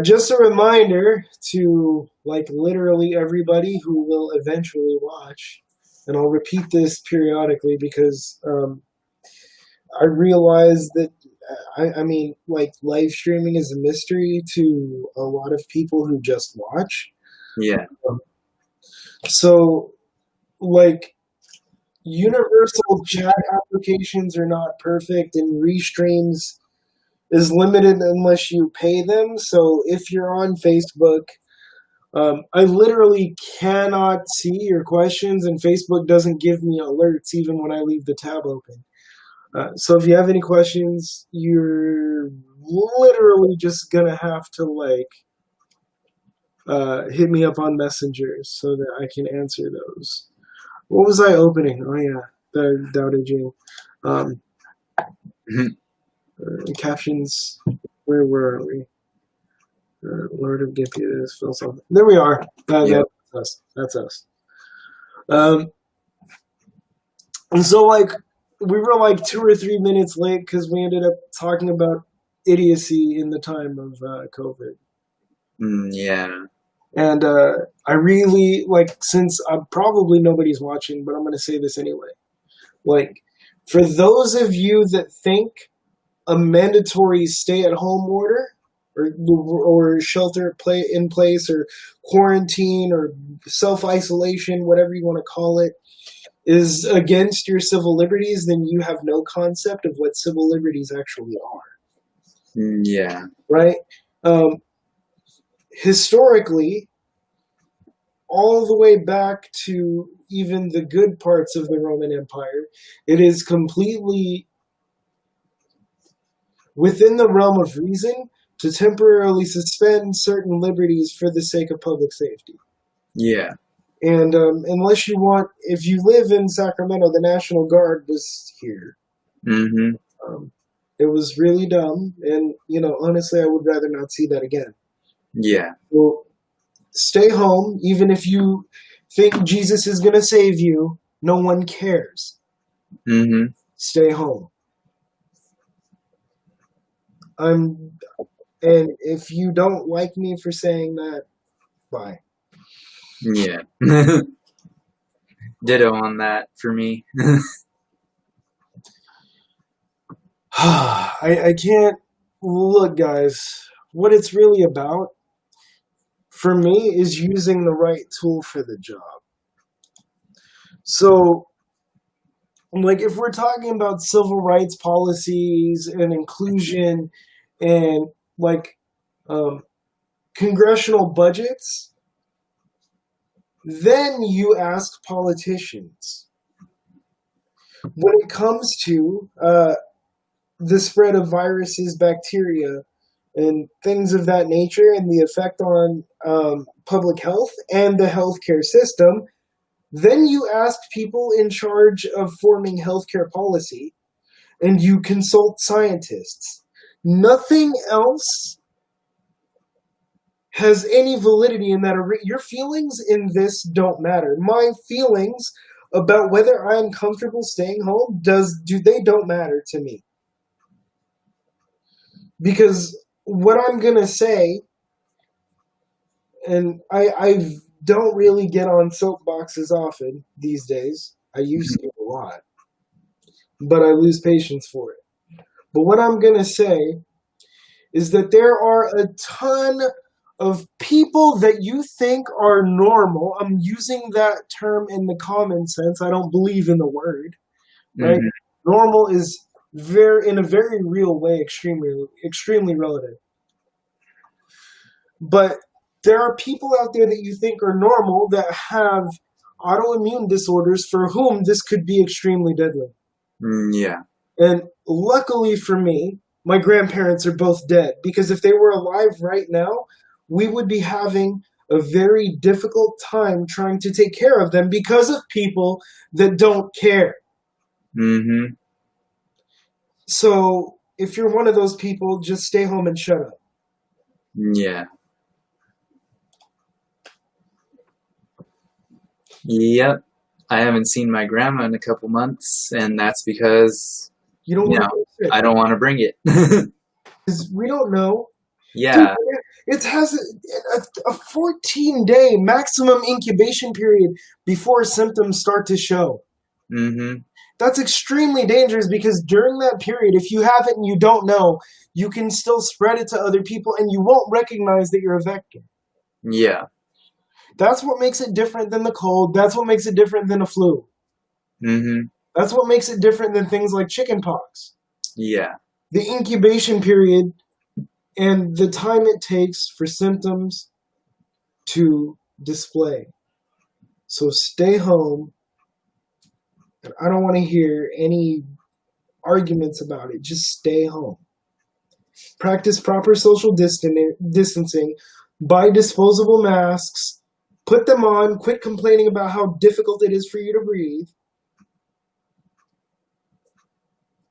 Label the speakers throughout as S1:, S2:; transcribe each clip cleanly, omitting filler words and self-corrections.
S1: Just a reminder to like literally everybody who will eventually watch, and I'll repeat this periodically because I realize that I mean, like live streaming is a mystery to a lot of people who just watch.
S2: Yeah.
S1: Um, so, like, universal chat applications are not perfect, and restreams is limited unless you pay them. So, if you're on Facebook, I literally cannot see your questions, and Facebook doesn't give me alerts even when I leave the tab open. So if you have any questions, you're literally just gonna have to hit me up on Messenger so that I can answer those. What was I opening? Oh yeah, the Tao Te Ching. Captions. Where are we? Lord of Gimpy is Philosophical. There we are.
S2: Yep.
S1: That's us. That's us. And so like we were like 2 or 3 minutes late because we ended up talking about idiocy in the time of COVID.
S2: Yeah.
S1: And I really like, since probably nobody's watching, but I'm going to say this anyway. Like, for those of you that think a mandatory stay-at-home order or shelter in place or quarantine or self-isolation, whatever you want to call it, is against your civil liberties, then you have no concept of what civil liberties actually are.
S2: Yeah.
S1: Right? Historically, all the way back to even the good parts of the Roman Empire, it is completely within the realm of reason to temporarily suspend certain liberties for the sake of public safety.
S2: Yeah.
S1: And unless you want, if you live in Sacramento, the National Guard was here. It was really dumb, and honestly, I would rather not see that again.
S2: Yeah.
S1: Well, stay home, even if you think Jesus is going to save you. No one cares. Stay home. And if you don't like me for saying that, bye.
S2: Yeah. Ditto on that for me.
S1: I can't look, guys. What it's really about for me is using the right tool for the job. So, like, if we're talking about civil rights policies and inclusion and like congressional budgets, then you ask politicians. When it comes to the spread of viruses, bacteria, and things of that nature, and the effect on public health and the healthcare system, then you ask people in charge of forming healthcare policy, and you consult scientists. Nothing else has any validity in that. Your feelings in this don't matter. My feelings about whether I'm comfortable staying home don't matter to me. Because what I'm going to say, and I don't really get on soapboxes often these days. I used to a lot. But I lose patience for it. But what I'm going to say is that there are a ton of people that you think are normal. I'm using that term in the common sense. I don't believe in the word. Right? Normal is in a very real way, extremely relative. But there are people out there that you think are normal that have autoimmune disorders for whom this could be extremely deadly.
S2: Yeah.
S1: And luckily for me, my grandparents are both dead, because if they were alive right now, we would be having a very difficult time trying to take care of them because of people that don't care. So if you're one of those people, just stay home and shut up.
S2: Yeah. Yep. I haven't seen my grandma in a couple months, and that's because I don't want to bring it.
S1: Because we don't know.
S2: Yeah.
S1: It has a 14-day maximum incubation period before symptoms start to show.
S2: Mm-hmm.
S1: That's extremely dangerous because during that period, if you have it and you don't know, you can still spread it to other people and you won't recognize that you're a vector.
S2: Yeah.
S1: That's what makes it different than the cold. That's what makes it different than a flu.
S2: Mm-hmm.
S1: That's what makes it different than things like chickenpox.
S2: Yeah.
S1: The incubation period and the time it takes for symptoms to display. So stay home. And I don't want to hear any arguments about it. Just stay home. Practice proper social distancing. Buy disposable masks. Put them on. Quit complaining about how difficult it is for you to breathe.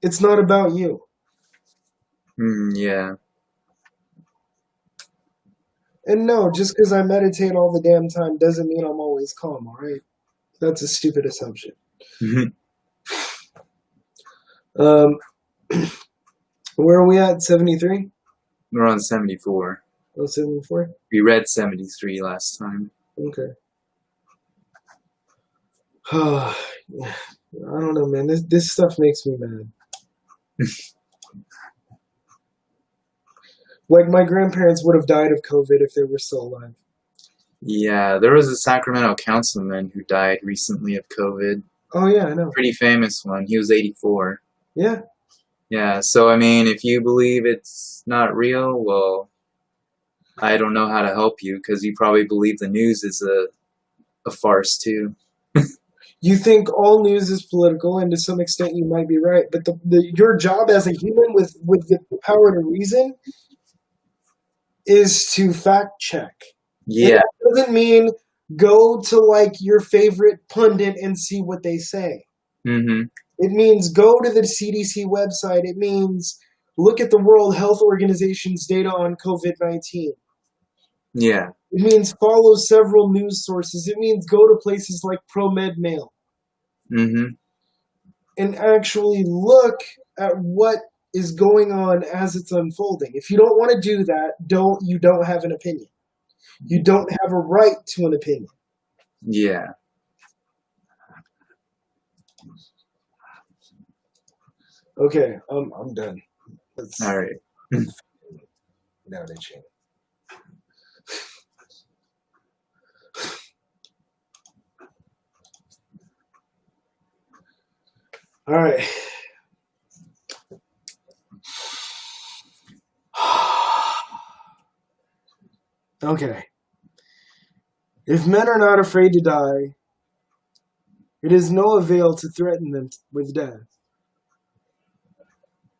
S1: It's not about you.
S2: Yeah.
S1: And no, just because I meditate all the damn time doesn't mean I'm always calm, alright? That's a stupid assumption. Where are we at? 73?
S2: We're on 74.
S1: Oh, 74?
S2: We read 73 last time.
S1: Okay. I don't know, man. This stuff makes me mad. Like, my grandparents would have died of COVID if they were still alive.
S2: Yeah, there was a Sacramento councilman who died recently of COVID.
S1: Oh, yeah, I know.
S2: Pretty famous one. He was 84.
S1: Yeah.
S2: Yeah, so I mean, if you believe it's not real, well, I don't know how to help you because you probably believe the news is a farce too.
S1: You think all news is political, and to some extent you might be right. But your job as a human with the power to reason is to fact check.
S2: Yeah.
S1: And that doesn't mean go to like your favorite pundit and see what they say.
S2: Mm-hmm.
S1: It means go to the CDC website. It means look at the World Health Organization's data on COVID-19.
S2: Yeah.
S1: It means follow several news sources. It means go to places like ProMed Mail.
S2: Mm-hmm.
S1: And actually look at what is going on as it's unfolding. If you don't want to do that, you don't have an opinion. You don't have a right to an opinion.
S2: Yeah.
S1: Okay, I'm done.
S2: All right.
S1: Now they change. All right. Okay. If men are not afraid to die, it is no avail to threaten them with death.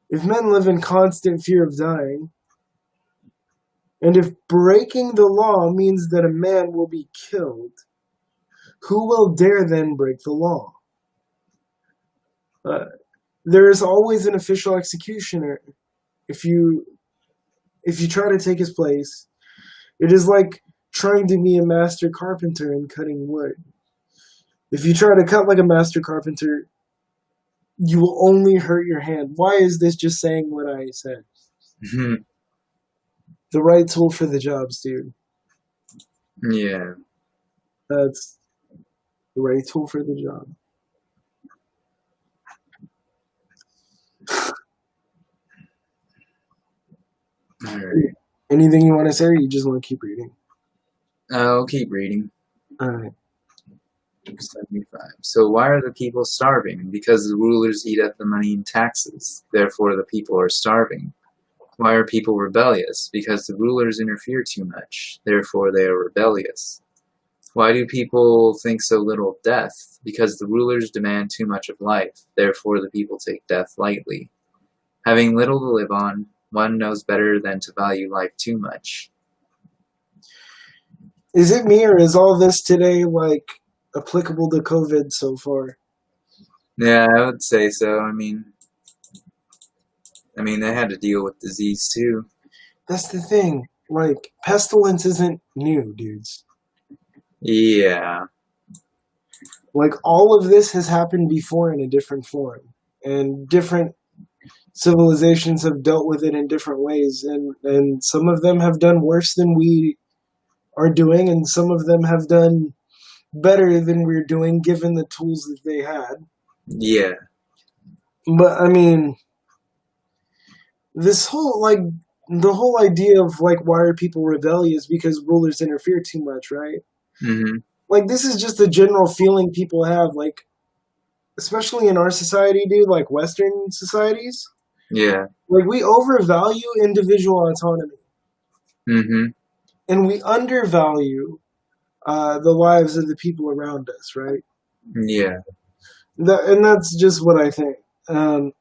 S1: If men live in constant fear of dying, and if breaking the law means that a man will be killed, who will dare then break the law? There is always an official executioner. If you try to take his place, it is like trying to be a master carpenter and cutting wood. If you try to cut like a master carpenter, you will only hurt your hand. Why is this just saying what I said?
S2: Mm-hmm.
S1: The right tool for the jobs, dude.
S2: Yeah.
S1: That's the right tool for the job.
S2: All right.
S1: Anything you want to say, or you just want to keep reading?
S2: I'll keep reading.
S1: All right.
S2: 75. So why are the people starving? Because the rulers eat up the money in taxes. Therefore, the people are starving. Why are people rebellious? Because the rulers interfere too much. Therefore, they are rebellious. Why do people think so little of death? Because the rulers demand too much of life. Therefore, the people take death lightly. Having little to live on, one knows better than to value life too much.
S1: Is it me, or is all this today like applicable to COVID so far?
S2: Yeah, I would say so. I mean, they had to deal with disease too.
S1: That's the thing. Like, pestilence isn't new, dudes.
S2: Yeah.
S1: Like, all of this has happened before in a different form and different civilizations have dealt with it in different ways, and some of them have done worse than we are doing, and some of them have done better than we're doing given the tools that they had.
S2: Yeah.
S1: But I mean, this whole like the whole idea of like why are people rebellious because rulers interfere too much, right?
S2: Mm-hmm.
S1: Like this is just a general feeling people have, like especially in our society, dude, like Western societies.
S2: Yeah.
S1: Like we overvalue individual autonomy
S2: Mm-hmm.
S1: and we undervalue the lives of the people around us, right?
S2: Yeah.
S1: And that's just what I think. Um,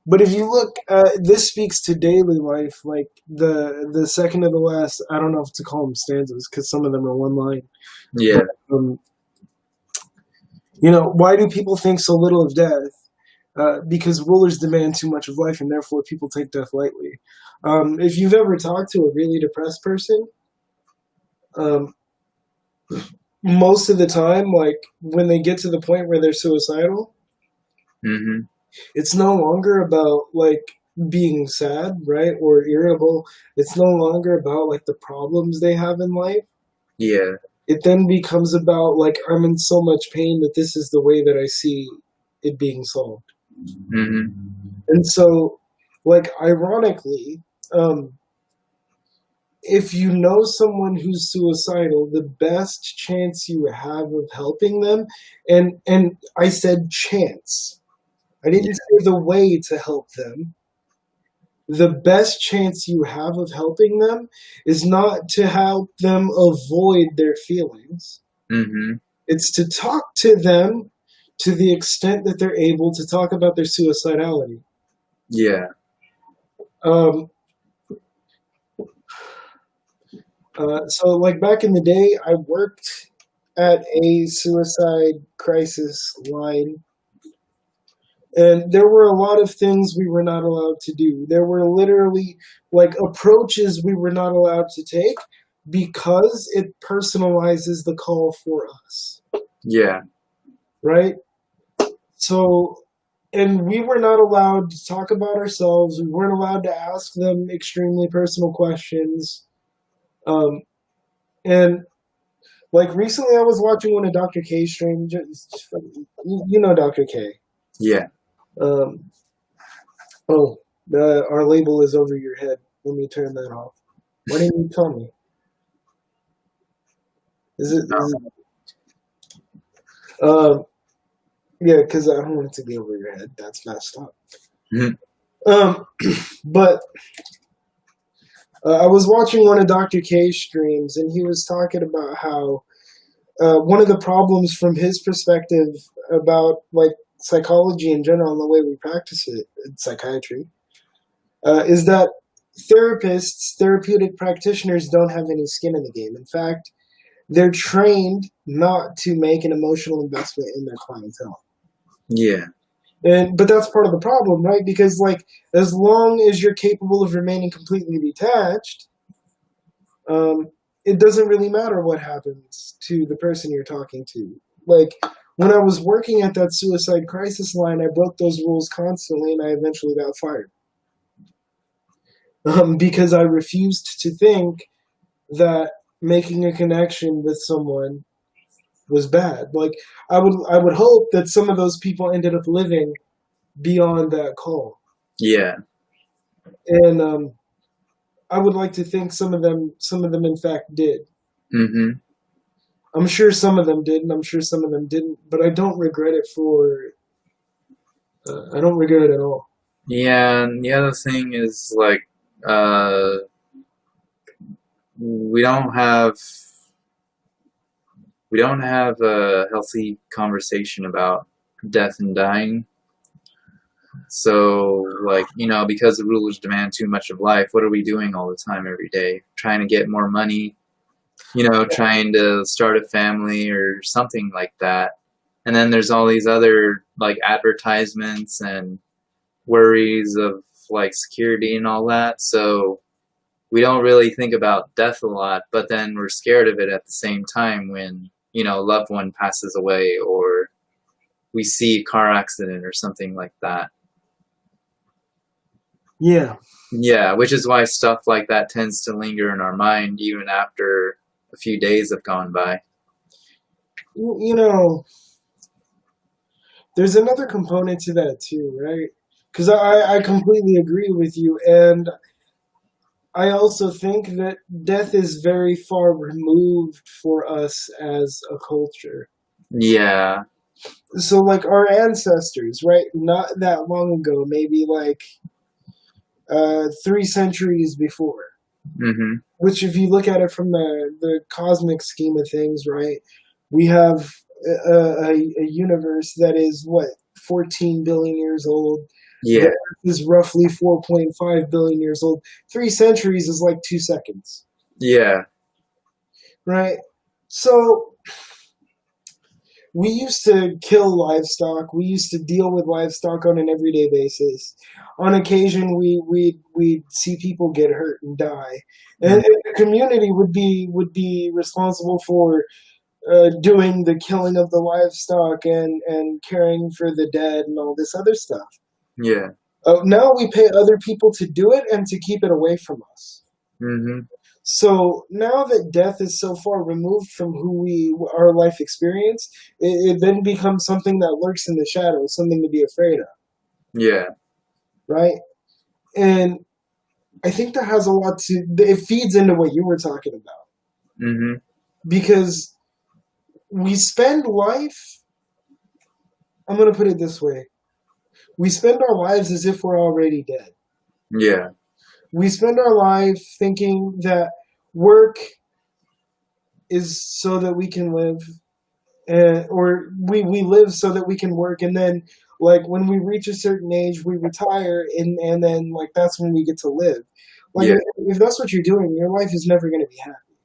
S1: but if you look, this speaks to daily life. Like the second to the last, I don't know if to call them stanzas because some of them are one line.
S2: Yeah.
S1: But, why do people think so little of death? Because rulers demand too much of life, and therefore people take death lightly. If you've ever talked to a really depressed person, um, most of the time, like when they get to the point where they're suicidal,
S2: Mm-hmm.
S1: it's no longer about like being sad, right, or irritable. It's no longer about like the problems they have in life.
S2: Yeah.
S1: It then becomes about like I'm in so much pain that this is the way that I see it being solved.
S2: Mm-hmm.
S1: And so, like ironically, if you know someone who's suicidal, the best chance you have of helping them, and I said chance, I didn't say the way to help them. The best chance you have of helping them is not to help them avoid their feelings.
S2: Mm-hmm.
S1: It's to talk to them to the extent that they're able to talk about their suicidality.
S2: Yeah.
S1: Um, so, like back in the day, I worked at a suicide crisis line, and there were a lot of things we were not allowed to do. There were literally like approaches we were not allowed to take because it personalizes the call for us,
S2: Yeah.
S1: right? So, and we were not allowed to talk about ourselves. We weren't allowed to ask them extremely personal questions. And like recently, I was watching one of Dr. K's streams. You know Dr. K.
S2: Yeah.
S1: Um, oh, our label is over your head. Let me turn that off. Why didn't you tell me? Is it?
S2: No.
S1: Is it yeah, because I don't want it to be over your head. That's messed up.
S2: Mm-hmm.
S1: But I was watching one of Dr. K's streams, and he was talking about how one of the problems from his perspective about like psychology in general and the way we practice it in psychiatry is that therapists, therapeutic practitioners don't have any skin in the game. In fact, they're trained not to make an emotional investment in their clientele.
S2: Yeah.
S1: But that's part of the problem, right? Because like as long as you're capable of remaining completely detached, it doesn't really matter what happens to the person you're talking to. Like when I was working at that suicide crisis line, I broke those rules constantly, and I eventually got fired because I refused to think that making a connection with someone was bad. Like I would hope that some of those people ended up living beyond that call.
S2: Yeah.
S1: And I would like to think some of them in fact did.
S2: Mm-hmm.
S1: I'm sure some of them did, and I'm sure some of them didn't. But I don't regret it I don't regret it at all.
S2: Yeah, and the other thing is like we don't have a healthy conversation about death and dying. So, like, because the rulers demand too much of life, what are we doing all the time, every day? Trying to get more money, trying to start a family or something like that. And then there's all these other, like, advertisements and worries of, like, security and all that. So we don't really think about death a lot, but then we're scared of it at the same time when, a loved one passes away or we see a car accident or something like that.
S1: Yeah.
S2: Yeah, which is why stuff like that tends to linger in our mind even after a few days have gone by.
S1: You know, there's another component to that too, right? Because I completely agree with you, and I also think that death is very far removed for us as a culture.
S2: Yeah.
S1: So, like our ancestors, right? Not that long ago, maybe like 3 centuries before.
S2: Mm-hmm.
S1: Which, if you look at it from the cosmic scheme of things, right? We have a universe that is what 14 billion years old. The
S2: Yeah.
S1: Earth is roughly 4.5 billion years old. 3 centuries is like 2 seconds,
S2: Yeah.
S1: right? So we used to kill livestock. We used to deal with livestock on an everyday basis. On occasion, we'd see people get hurt and die, and the community would be responsible for doing the killing of the livestock and caring for the dead and all this other stuff.
S2: Yeah.
S1: Now we pay other people to do it and to keep it away from us.
S2: Mm-hmm.
S1: So now that death is so far removed from who our life experience, it then becomes something that lurks in the shadows, something to be afraid of,
S2: Yeah.
S1: right? And I think that has a lot to. It feeds into what you were talking about
S2: Mm-hmm.
S1: because we spend life. I'm going to put it this way: we spend our lives as if we're already dead.
S2: Yeah.
S1: We spend our life thinking that work is so that we can live, or we live so that we can work, and then like when we reach a certain age we retire, and then like that's when we get to live. Like
S2: Yeah.
S1: if that's what you're doing, your life is never going to be happy.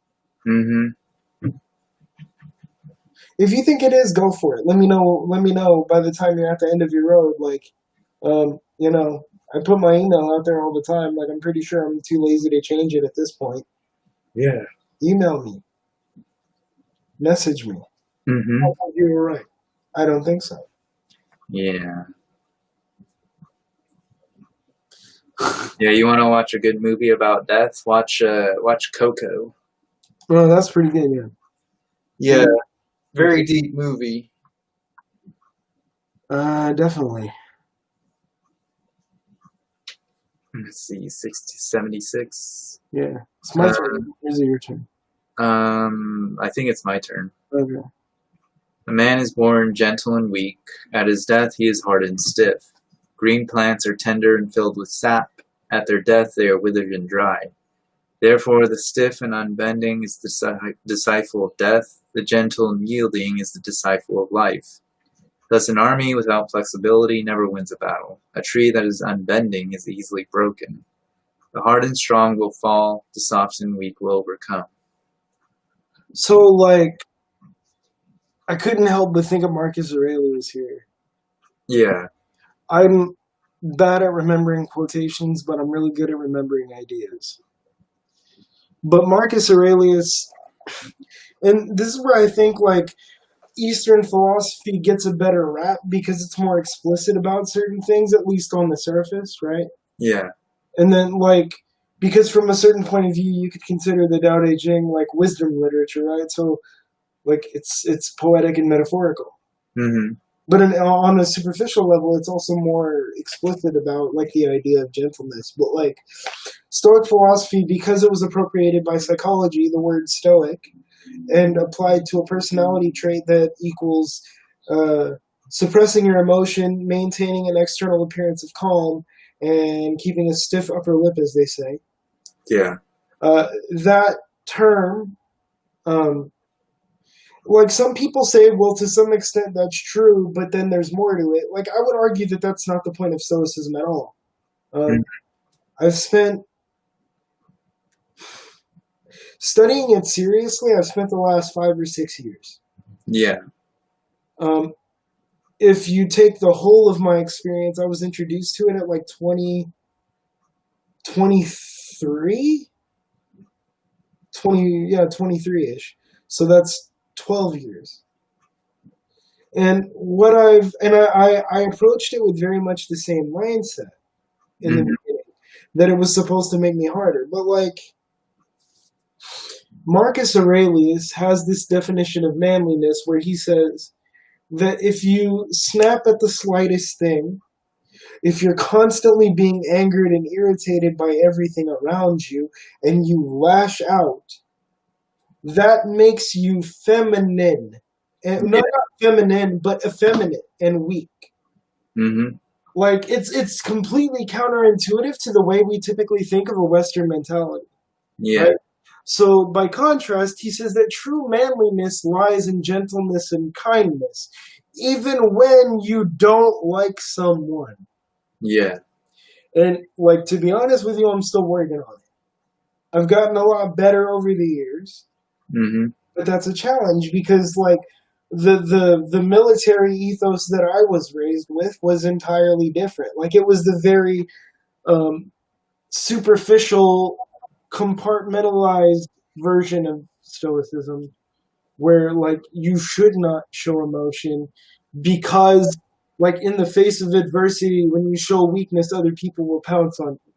S2: Mm-hmm.
S1: If you think it is, go for it. Let me know by the time you're at the end of your road. Like I put my email out there all the time. Like I'm pretty sure I'm too lazy to change it at this point.
S2: Yeah.
S1: Email me, message me.
S2: Mm-hmm.
S1: You were right. I don't think so.
S2: Yeah. Yeah, you want to watch a good movie about death? Watch Coco.
S1: Well, that's pretty good, yeah.
S2: Yeah, very deep movie.
S1: Definitely.
S2: Let's see, 76.
S1: Yeah. It's my turn. Is it your turn?
S2: I think it's my turn.
S1: Okay.
S2: A man is born gentle and weak. At his death, he is hard and stiff. Green plants are tender and filled with sap. At their death, they are withered and dry. Therefore, the stiff and unbending is the disciple of death. The gentle and yielding is the disciple of life. Thus, an army without flexibility never wins a battle. A tree that is unbending is easily broken. The hard and strong will fall. The soft and weak will overcome.
S1: So, like, I couldn't help but think of Marcus Aurelius here.
S2: Yeah.
S1: I'm bad at remembering quotations, but I'm really good at remembering ideas. But Marcus Aurelius, and this is where I think, like, Eastern philosophy gets a better rap because it's more explicit about certain things, at least on the surface, right?
S2: Yeah.
S1: And then, like, because from a certain point of view, you could consider the Tao Te Ching like wisdom literature, right? So, like, it's poetic and metaphorical.
S2: Mm-hmm.
S1: But on a superficial level, it's also more explicit about like the idea of gentleness. But like Stoic philosophy, because it was appropriated by psychology, the word Stoic, and applied to a personality trait that equals suppressing your emotion, maintaining an external appearance of calm, and keeping a stiff upper lip, as they say.
S2: Yeah.
S1: That term, like some people say, well, to some extent that's true, but then there's more to it. Like I would argue that that's not the point of Stoicism at all.
S2: Mm-hmm.
S1: I've spent studying it seriously. I've spent the last 5 or 6 years.
S2: Yeah.
S1: If you take the whole of my experience, I was introduced to it at like 23? 23-ish. So that's 12 years. And I approached it with very much the same mindset in the beginning. that it was supposed to make me harder. But like Marcus Aurelius has this definition of manliness where he says that if you snap at the slightest thing, if you're constantly being angered and irritated by everything around you and you lash out, that makes you feminine. And not feminine, but effeminate and weak.
S2: Mm-hmm.
S1: Like it's completely counterintuitive to the way we typically think of a Western mentality.
S2: Yeah.
S1: Right? So by contrast, he says that true manliness lies in gentleness and kindness, even when you don't like someone.
S2: Yeah.
S1: And like to be honest with you, I'm still working on it. I've gotten a lot better over the years,
S2: Mm-hmm.
S1: but that's a challenge because like the military ethos that I was raised with was entirely different. Like it was the very superficial, compartmentalized version of stoicism, where like you should not show emotion because like in the face of adversity, when you show weakness, other people will pounce on you.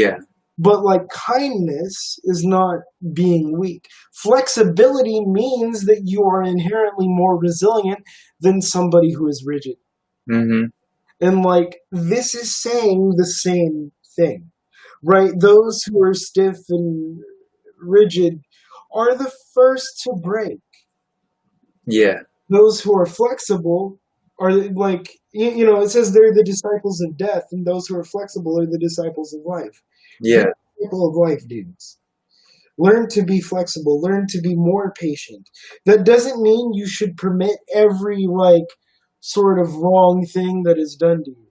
S2: Yeah.
S1: But like kindness is not being weak. Flexibility means that you are inherently more resilient than somebody who is rigid.
S2: Mm-hmm.
S1: And like this is saying the same thing, right? Those who are stiff and rigid are the first to break.
S2: Yeah.
S1: Those who are flexible are like, you know, it says they're the disciples of death, and those who are flexible are the disciples of life.
S2: Yeah.
S1: People of life, dudes. Learn to be flexible. Learn to be more patient. That doesn't mean you should permit every like sort of wrong thing that is done to you.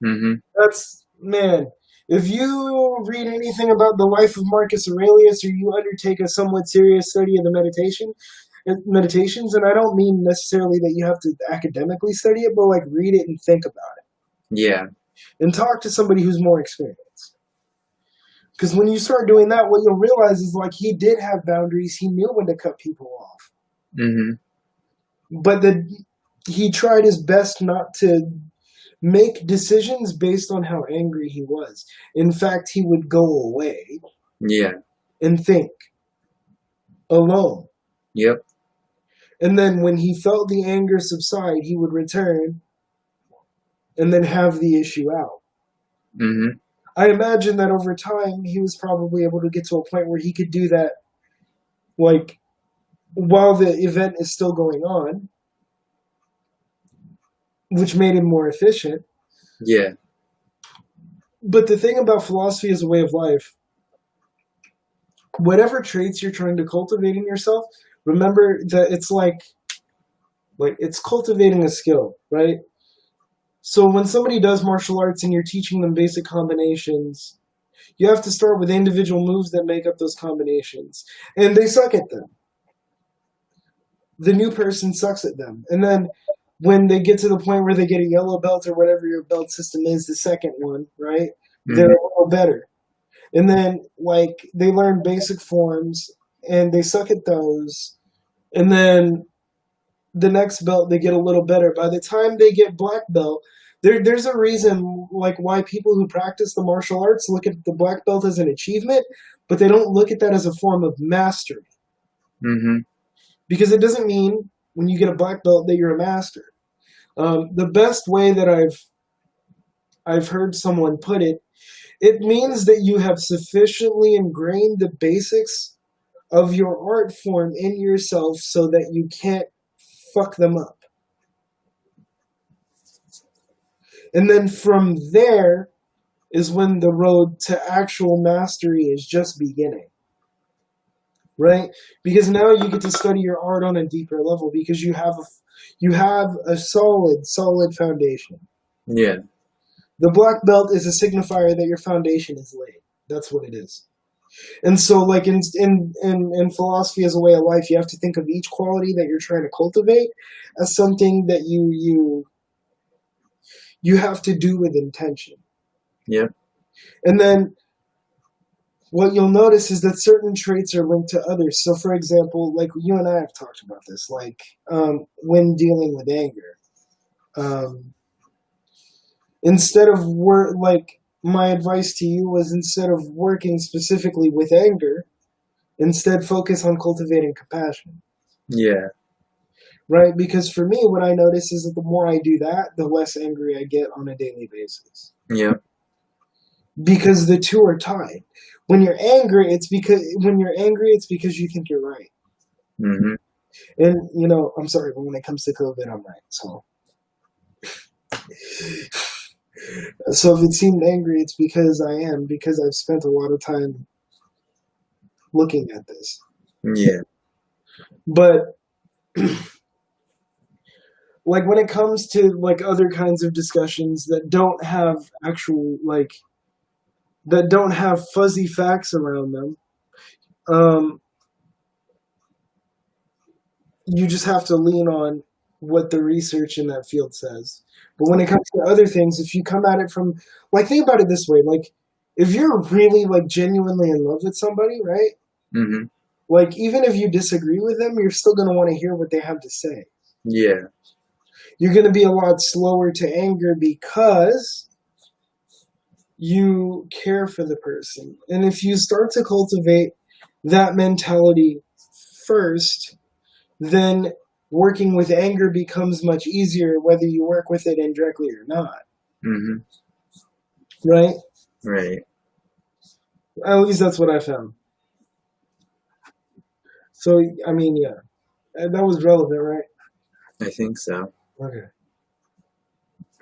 S2: Mm-hmm.
S1: That's man. If you read anything about the life of Marcus Aurelius, or you undertake a somewhat serious study of the meditations, and I don't mean necessarily that you have to academically study it, but like read it and think about it,
S2: Yeah.
S1: and talk to somebody who's more experienced. Because when you start doing that, what you'll realize is like he did have boundaries. He knew when to cut people off, but he tried his best not to make decisions based on how angry he was. In fact, he would go away
S2: Yeah.
S1: and think alone.
S2: Yep.
S1: And then when he felt the anger subside, he would return and then have the issue out.
S2: Mm-hmm.
S1: I imagine that over time, he was probably able to get to a point where he could do that, like, while the event is still going on, which made him more efficient.
S2: Yeah.
S1: But the thing about philosophy as a way of life, whatever traits you're trying to cultivate in yourself, remember that it's like it's cultivating a skill, right? So when somebody does martial arts and you're teaching them basic combinations, you have to start with individual moves that make up those combinations. And they suck at them. The new person sucks at them. And then when they get to the point where they get a yellow belt or whatever your belt system is, the second one, right? Mm-hmm. They're a little better. And then, like, they learn basic forms, and they suck at those. And then the next belt, they get a little better. By the time they get black belt, there's a reason, like, why people who practice the martial arts look at the black belt as an achievement, but they don't look at that as a form of mastery.
S2: Mm-hmm.
S1: Because it doesn't mean when you get a black belt that you're a master. The best way that I've heard someone put it, it means that you have sufficiently ingrained the basics of your art form in yourself so that you can't fuck them up. And then from there is when the road to actual mastery is just beginning. Right? Because now you get to study your art on a deeper level because you have a solid foundation.
S2: Yeah.
S1: The black belt is a signifier that your foundation is laid. That's what it is. And so, like in philosophy as a way of life, you have to think of each quality that you're trying to cultivate as something that you have to do with intention.
S2: Yeah.
S1: And then what you'll notice is that certain traits are linked to others. So, for example, like you and I have talked about this, like when dealing with anger. Instead of my advice to you was, instead of working specifically with anger, instead focus on cultivating compassion.
S2: Yeah.
S1: Right? Because for me, what I notice is that the more I do that, the less angry I get on a daily basis.
S2: Yep.
S1: Because the two are tied. When you're angry, it's because you think you're right.
S2: Mm-hmm.
S1: And I'm sorry, but when it comes to COVID, I'm right. So if it seemed angry, it's because I am, because I've spent a lot of time looking at this.
S2: Yeah.
S1: But like when it comes to like other kinds of discussions that don't have actual that don't have fuzzy facts around them, you just have to lean on what the research in that field says. But when it comes to other things, if you come at it from, think about it this way, if you're really genuinely in love with somebody, right?
S2: Mm-hmm.
S1: Even if you disagree with them, you're still going to want to hear what they have to say.
S2: Yeah.
S1: You're going to be a lot slower to anger because you care for the person. And if you start to cultivate that mentality first, then working with anger becomes much easier, whether you work with it indirectly or not.
S2: Mm-hmm.
S1: Right?
S2: Right.
S1: At least that's what I found. So, I mean, yeah. That was relevant, right?
S2: I think so.
S1: Okay.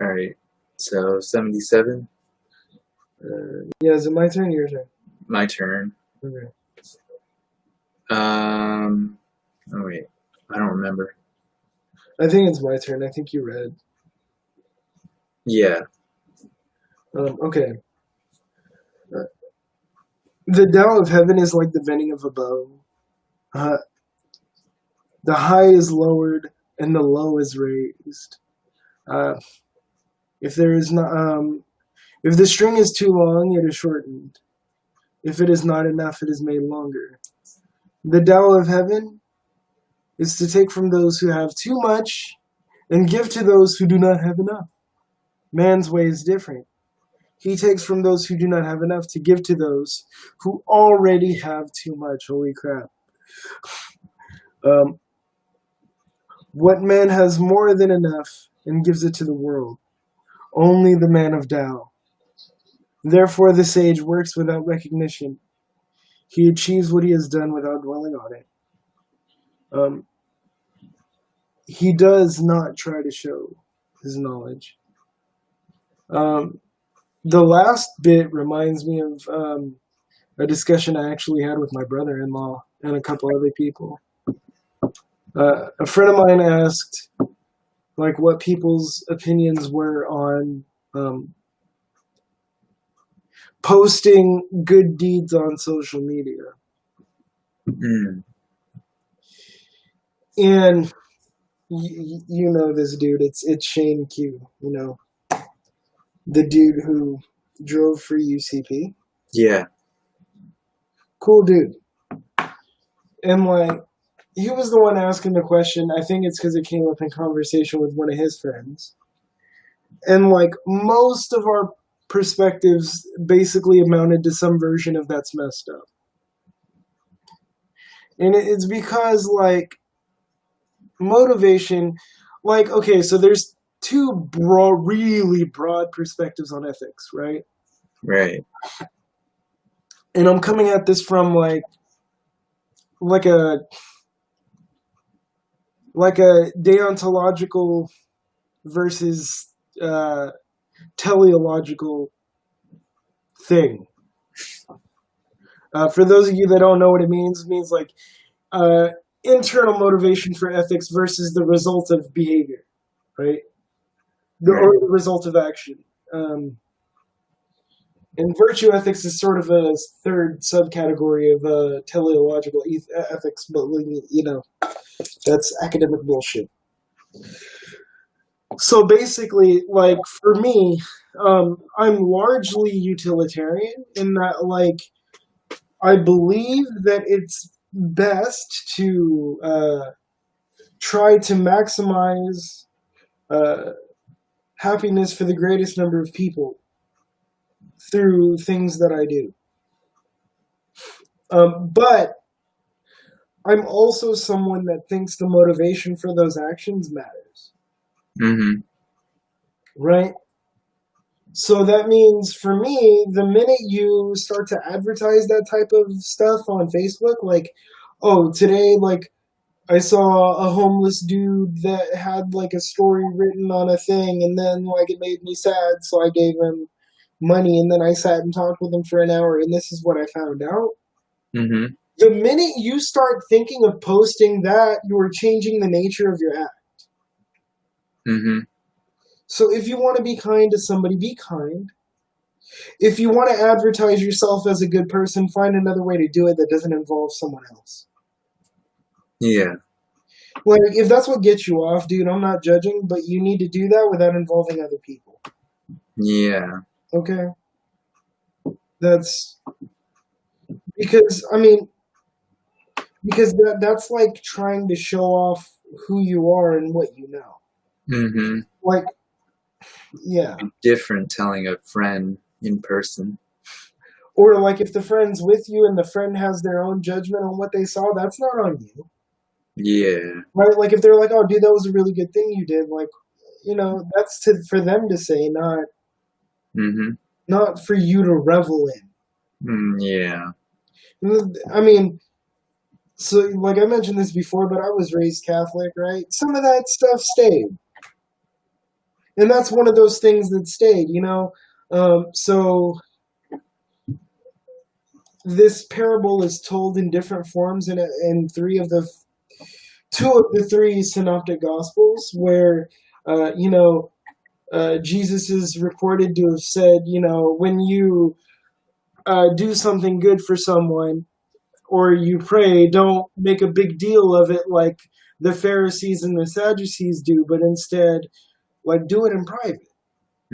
S2: All right. So 77.
S1: Yeah, is it my turn or your turn?
S2: My turn.
S1: Okay.
S2: Oh wait, I don't remember.
S1: I think it's my turn. I think you read.
S2: Yeah.
S1: Okay. The Tao of heaven is like the bending of a bow. The high is lowered and the low is raised. If there is not, if the string is too long, it is shortened. If it is not enough, it is made longer. The Tao of heaven is to take from those who have too much and give to those who do not have enough. Man's way is different. He takes from those who do not have enough to give to those who already have too much. Holy crap. What man has more than enough and gives it to the world? Only the man of Tao. Therefore the sage works without recognition. He achieves what he has done without dwelling on it. He does not try to show his knowledge. The last bit reminds me of a discussion I actually had with my brother-in-law and a couple other people. A friend of mine asked what people's opinions were on posting good deeds on social media.
S2: Mm.
S1: And you know this dude, it's Shane Q, the dude who drove for UCP.
S2: Yeah.
S1: Cool dude. And he was the one asking the question. I think it's because it came up in conversation with one of his friends. And most of our perspectives basically amounted to some version of that's messed up. And it's because motivation, okay, so there's two really broad perspectives on ethics, right?
S2: Right.
S1: And I'm coming at this from a deontological versus teleological thing. For those of you that don't know what it means internal motivation for ethics versus the result of behavior, right? Or the result of action. And virtue ethics is sort of a third subcategory of teleological ethics, but that's academic bullshit. So basically, for me, I'm largely utilitarian in that, I believe that it's best to try to maximize happiness for the greatest number of people through things that I do. But I'm also someone that thinks the motivation for those actions matters,
S2: Mm-hmm.
S1: right? So that means for me, the minute you start to advertise that type of stuff on Facebook, like, oh, today, like, I saw a homeless dude that had like a story written on a thing, and then like it made me sad, so I gave him money, and then I sat and talked with him for an hour, and this is what I found out.
S2: Mm-hmm.
S1: The minute you start thinking of posting that, you are changing the nature of your act.
S2: Mm-hmm.
S1: So if you want to be kind to somebody, be kind. If you want to advertise yourself as a good person, find another way to do it that doesn't involve someone else.
S2: Yeah.
S1: Like, if that's what gets you off, dude, I'm not judging, but you need to do that without involving other people.
S2: Yeah.
S1: Okay? That's because, I mean, because that's like trying to show off who you are and what you know.
S2: Mm-hmm.
S1: Like, yeah.
S2: Different telling a friend in person.
S1: Or like if the friend's with you and the friend has their own judgment on what they saw, that's not on you.
S2: Yeah.
S1: Right? Like if they're like, oh, dude, that was a really good thing you did. Like, that's for them to say,
S2: Mm-hmm.
S1: not for you to revel
S2: Mm, yeah.
S1: in. I mean, so like I mentioned this before, but I was raised Catholic, right? Some of that stuff stayed. And that's one of those things that stayed, So this parable is told in different forms in two of the three synoptic gospels, where Jesus is reported to have said, when you do something good for someone or you pray, don't make a big deal of it like the Pharisees and the Sadducees do, but instead, like, do it in private.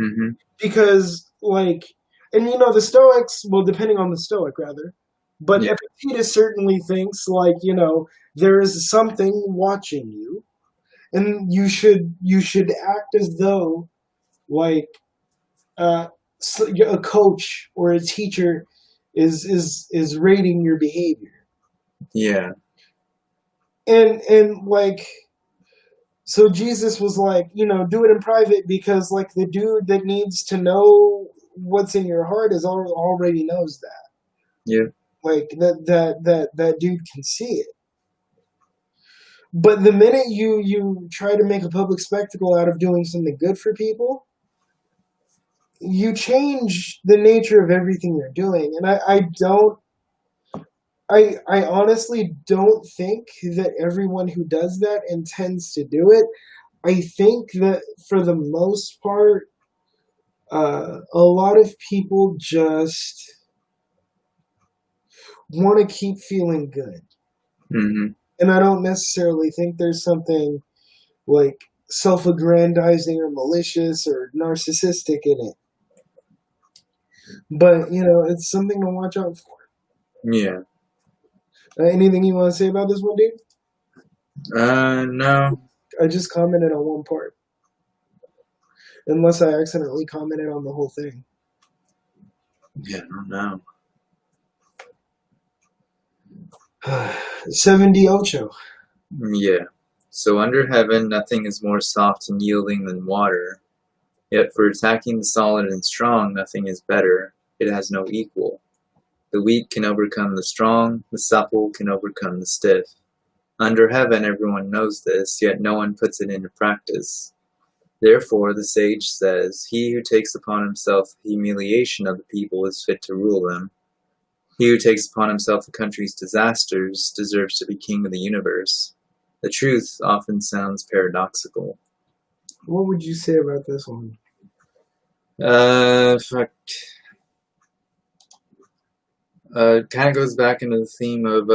S2: Mm-hmm.
S1: Because, like, and the Stoics, well, depending on the Stoic, rather, but
S2: Yeah.
S1: Epictetus certainly thinks, like, there is something watching you, and you should act as though, like, a coach or a teacher is rating your behavior.
S2: Yeah.
S1: And like, so Jesus was like, do it in private, because like the dude that needs to know what's in your heart already knows that.
S2: Yeah.
S1: Like that dude can see it. But the minute you try to make a public spectacle out of doing something good for people, you change the nature of everything you're doing. And I honestly don't think that everyone who does that intends to do it. I think that for the most part, a lot of people just want to keep feeling good.
S2: Mm-hmm.
S1: And I don't necessarily think there's something like self-aggrandizing or malicious or narcissistic in it. But, it's something to watch out for.
S2: Yeah.
S1: Anything you want to say about this one, dude?
S2: No.
S1: I just commented on one part. Unless I accidentally commented on the whole thing.
S2: Yeah, I don't know.
S1: 78.
S2: Yeah. So under heaven, nothing is more soft and yielding than water. Yet for attacking the solid and strong, nothing is better. It has no equal. The weak can overcome the strong, the supple can overcome the stiff. Under heaven, everyone knows this, yet no one puts it into practice. Therefore, the sage says, he who takes upon himself the humiliation of the people is fit to rule them. He who takes upon himself the country's disasters deserves to be king of the universe. The truth often sounds paradoxical.
S1: What would you say about this one?
S2: Kind of goes back into the theme of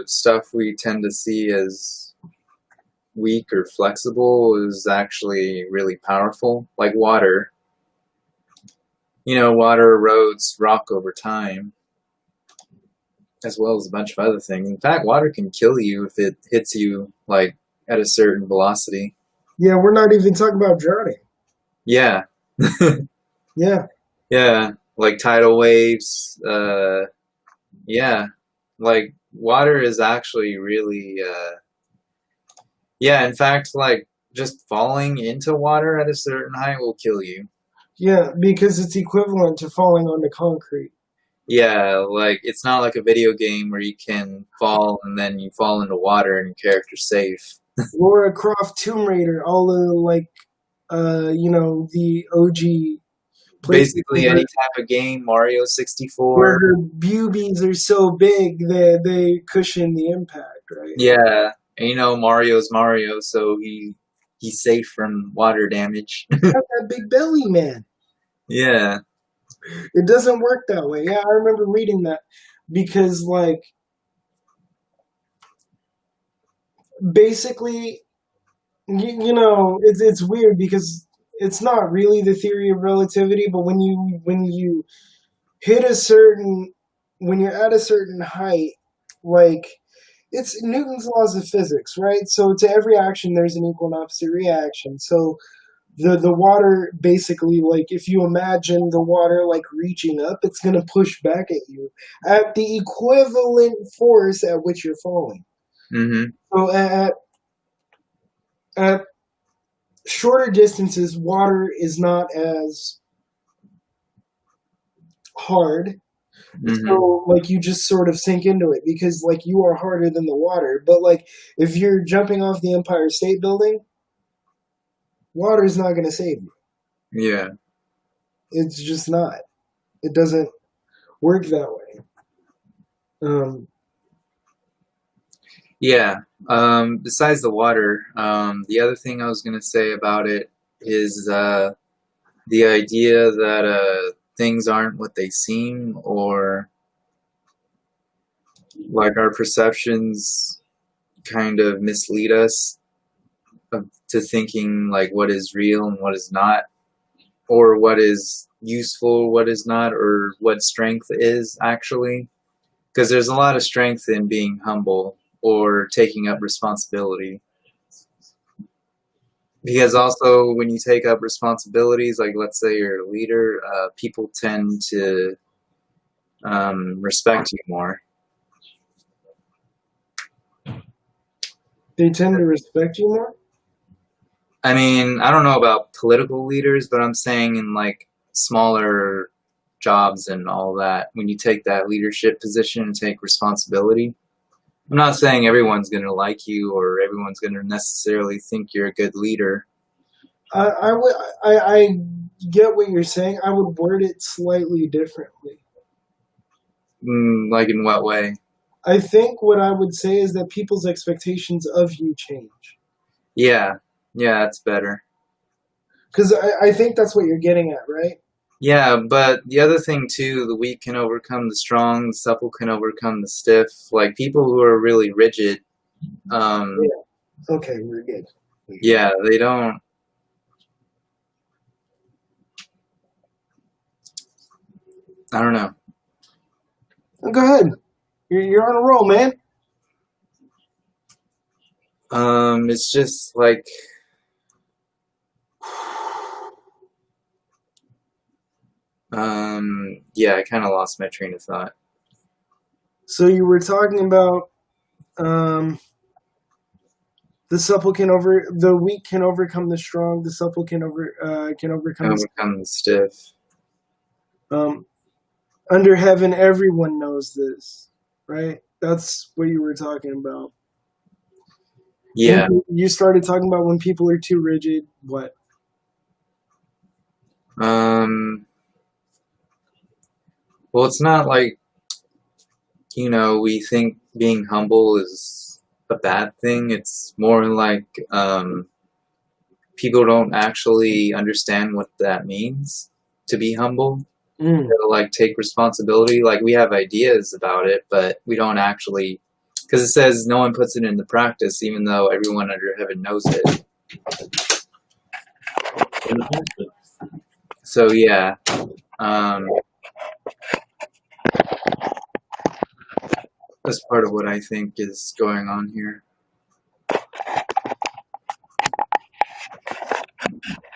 S2: stuff we tend to see as weak or flexible is actually really powerful, like water. Water erodes rock over time, as well as a bunch of other things. In fact, water can kill you if it hits you like at a certain velocity.
S1: Yeah, we're not even talking about drowning.
S2: Yeah.
S1: Yeah.
S2: Yeah. like tidal waves. Yeah, like water is actually really yeah, in fact, like just falling into water at a certain height will kill you.
S1: Yeah, because it's equivalent to falling onto concrete.
S2: Yeah, like it's not like a video game where you can fall and then you fall into water and your character's safe.
S1: Laura Croft Tomb Raider, all the the OG
S2: Basically,
S1: PlayStation
S2: any
S1: version,
S2: type of game, Mario
S1: where
S2: 64.
S1: her boobies are so big that they cushion the impact, right?
S2: Yeah, and Mario's Mario, so he's safe from water damage.
S1: Got that big belly, man.
S2: Yeah.
S1: It doesn't work that way. Yeah, I remember reading that because, like, basically, it's weird because it's not really the theory of relativity, but when you hit a certain when you're at a certain height, like it's Newton's laws of physics, right? So to every action, there's an equal and opposite reaction. So the water basically, like if you imagine the water like reaching up, it's going to push back at you at the equivalent force at which you're falling.
S2: Mhm.
S1: So at shorter distances, water is not as hard.
S2: Mhm.
S1: So like you just sort of sink into it because like you are harder than the water. But like if you're jumping off the Empire State Building, water is not going to save you.
S2: Yeah.
S1: It's just not. It doesn't work that way. Um,
S2: Yeah. Besides the water, the other thing I was gonna say about it is the idea that things aren't what they seem, or like our perceptions kind of mislead us to thinking like what is real and what is not, or what is useful, what is not, or what strength is actually. Because there's a lot of strength in being humble or taking up responsibility. Because also, when you take up responsibilities, like let's say you're a leader, people tend to respect you more.
S1: they tend to respect you more.
S2: I mean, I don't know about political leaders, but I'm saying in like smaller jobs and all that, when you take that leadership position and take responsibility, I'm not saying everyone's going to like you or everyone's going to necessarily think you're a good leader.
S1: I would I get what you're saying. I would word it slightly differently.
S2: Like in what way?
S1: I think what I would say is that people's expectations of you change.
S2: Yeah, yeah, that's better.
S1: Because I think that's what you're getting at, right?
S2: Yeah, but the other thing too, the weak can overcome the strong, the supple can overcome the stiff. Like people who are really rigid, um,
S1: Yeah. Okay, we're good.
S2: yeah, they don't. I don't know.
S1: Go ahead. You're on a roll, man.
S2: It's just like, yeah, I kind of lost my train of thought.
S1: So you were talking about the weak can overcome the strong. The supple can overcome the.
S2: Overcome the stiff.
S1: Um, under heaven, everyone knows this, right? That's what you were talking about.
S2: Yeah.
S1: And you started talking about when people are too rigid. What?
S2: Well, it's not like, we think being humble is a bad thing. It's more like people don't actually understand what that means to be humble. To, like take responsibility. Like we have ideas about it, but we don't actually, because it says no one puts it into practice, even though everyone under heaven knows it. So yeah, that's part of what I think is going on here.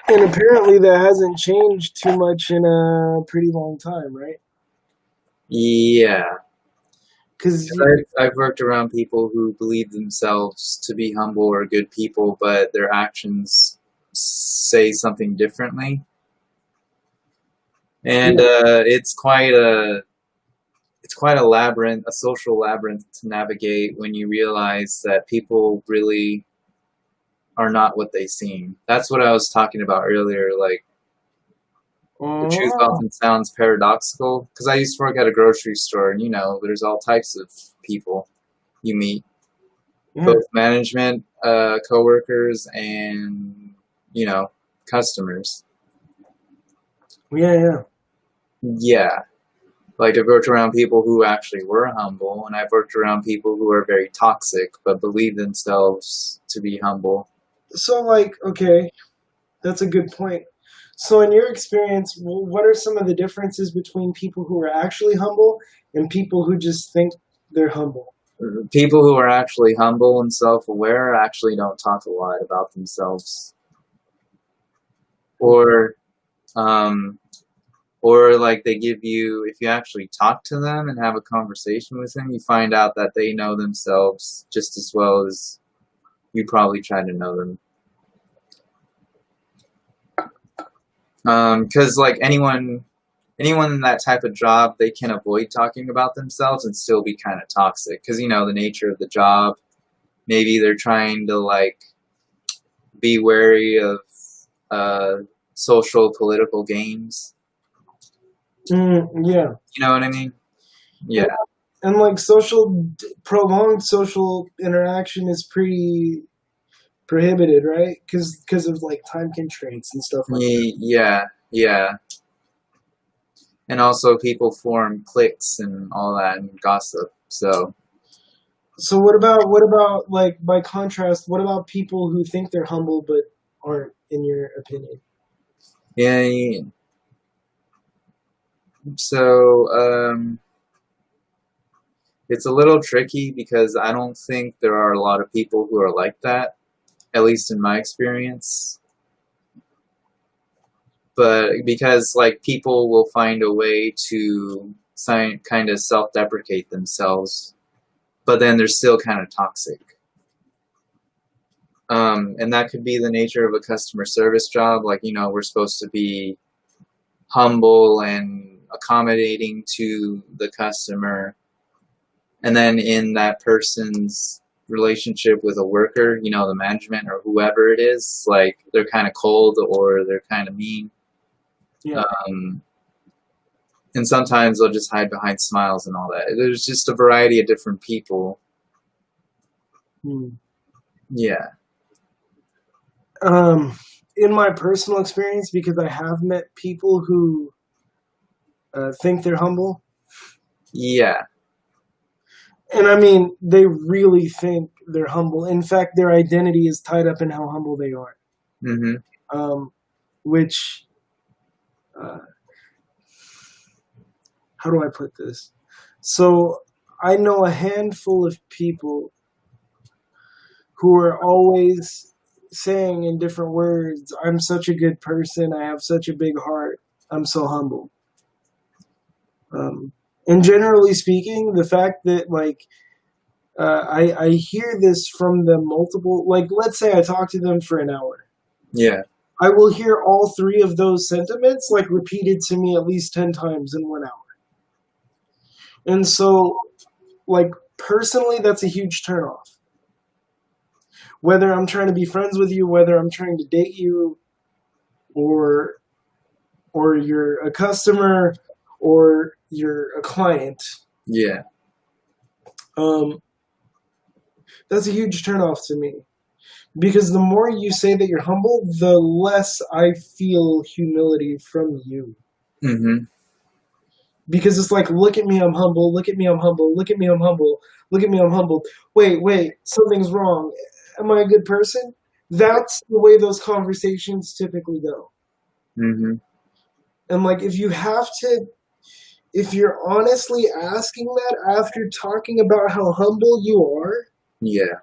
S1: And apparently that hasn't changed too much in a pretty long time, right?
S2: Yeah.
S1: Because
S2: I've worked around people who believe themselves to be humble or good people, but their actions say something differently. And it's quite a labyrinth, a social labyrinth to navigate when you realize that people really are not what they seem. That's what I was talking about earlier. Like, the truth often sounds paradoxical because I used to work at a grocery store, and there's all types of people you meet, both management, coworkers, and customers.
S1: yeah.
S2: Yeah, like I've worked around people who actually were humble, and I've worked around people who are very toxic but believe themselves to be humble.
S1: So, like, okay, that's a good point. So, in your experience, what are some of the differences between people who are actually humble and people who just think they're humble?
S2: People who are actually humble and self-aware actually don't talk a lot about themselves, or um, or like they give you, if you actually talk to them and have a conversation with them, you find out that they know themselves just as well as you probably try to know them. Because like anyone in that type of job, they can avoid talking about themselves and still be kind of toxic. Because the nature of the job, maybe they're trying to like be wary of social political games.
S1: Yeah.
S2: You know what I mean? Yeah.
S1: And like prolonged social interaction is pretty prohibited, right? Because of like time constraints and stuff like that.
S2: Yeah. And also people form cliques and all that and gossip. So
S1: what about like by contrast, what about people who think they're humble but aren't, in your opinion?
S2: yeah. So it's a little tricky because I don't think there are a lot of people who are like that, at least in my experience. But because like people will find a way to kind of self-deprecate themselves, but then they're still kind of toxic. And that could be the nature of a customer service job. Like, we're supposed to be humble and accommodating to the customer. And then in that person's relationship with a worker, the management or whoever it is, like they're kind of cold or they're kind of mean.
S1: Yeah.
S2: And sometimes they'll just hide behind smiles and all that. There's just a variety of different people. Yeah.
S1: In my personal experience, because I have met people who think they're humble.
S2: Yeah.
S1: And I mean, they really think they're humble. In fact, their identity is tied up in how humble they are. Which, how do I put this? So I know a handful of people who are always saying in different words, I'm such a good person, I have such a big heart, I'm so humble. And generally speaking, the fact that like I hear this from them multiple, like let's say I talk to them for an hour.
S2: Yeah.
S1: I will hear all three of those sentiments like repeated to me at least 10 times in 1 hour. And so, like personally, that's a huge turnoff. Whether I'm trying to be friends with you, whether I'm trying to date you, or you're a customer, or you're a client.
S2: Yeah.
S1: That's a huge turnoff to me. Because the more you say that you're humble, the less I feel humility from you. Because it's like, look at me, I'm humble, look at me, I'm humble, look at me, I'm humble, look at me, I'm humble. Wait, something's wrong. Am I a good person? That's the way those conversations typically go. And like, if you're honestly asking that after talking about how humble you are,
S2: yeah,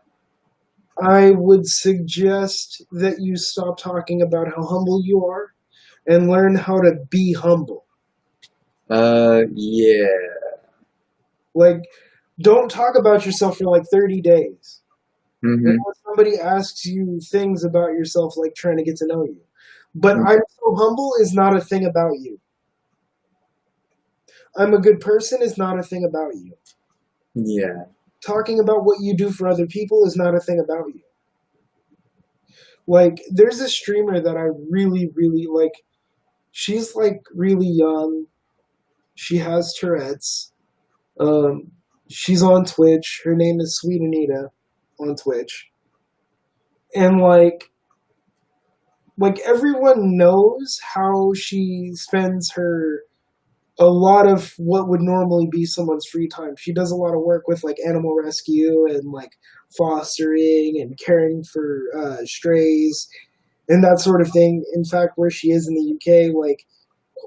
S1: I would suggest that you stop talking about how humble you are and learn how to be humble.
S2: Yeah.
S1: Like, don't talk about yourself for like 30 days. And
S2: Mm-hmm.
S1: when somebody asks you things about yourself, like trying to get to know you. But
S2: Mm-hmm.
S1: I'm so humble is not a thing about you. I'm a good person is not a thing about you.
S2: Yeah.
S1: Talking about what you do for other people is not a thing about you. Like, there's a streamer that I really, really like. She's like really young. She has Tourette's. Um, she's on Twitch. Her name is Sweet Anita on Twitch. And like everyone knows how she spends her a lot of what would normally be someone's free time. She does a lot of work with like animal rescue and like fostering and caring for strays and that sort of thing. In fact, where she is in the UK, like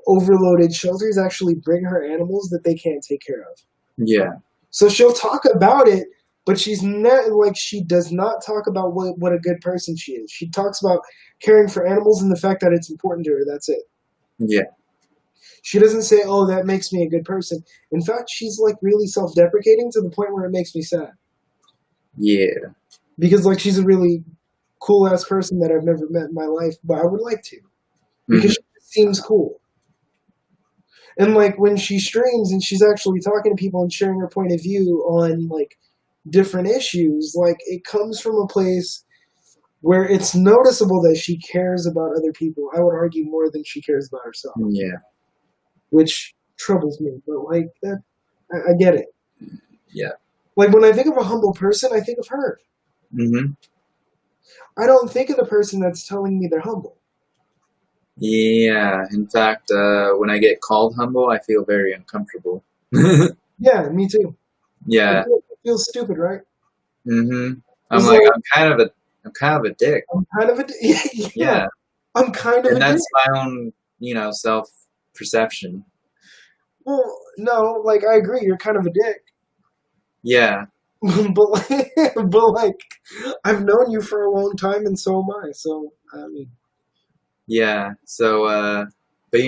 S1: overloaded shelters actually bring her animals that they can't take care of.
S2: Yeah.
S1: So she'll talk about it, but she's not like she does not talk about what a good person she is. She talks about caring for animals and the fact that it's important to her. That's it.
S2: Yeah.
S1: She doesn't say, "Oh, that makes me a good person." In fact, she's like really self-deprecating to the point where it makes me sad
S2: Yeah.
S1: because like she's a really cool ass person that I've never met in my life, but I would like to because
S2: Mm-hmm.
S1: she seems cool. And like when she streams and she's actually talking to people and sharing her point of view on like different issues, like it comes from a place where it's noticeable that she cares about other people. I would argue more than she cares about herself,
S2: Yeah.
S1: which troubles me. But like that, I get it.
S2: Yeah.
S1: Like when I think of a humble person, I think of her.
S2: Mm-hmm.
S1: I don't think of the person that's telling me they're humble.
S2: Yeah. In fact, when I get called humble, I feel very uncomfortable.
S1: Yeah, me too.
S2: Yeah.
S1: It feels stupid, right?
S2: Mm-hmm. I'm
S1: It's
S2: like,
S1: like
S2: I'm kind of a dick.
S1: I'm kind of a yeah.
S2: Yeah.
S1: I'm kind of a
S2: And
S1: dick.
S2: that's my own, self perception.
S1: Well, no, like I agree, you're kind of a dick,
S2: Yeah.
S1: but like I've known you for a long time, and so am I. So I mean,
S2: Yeah. So, but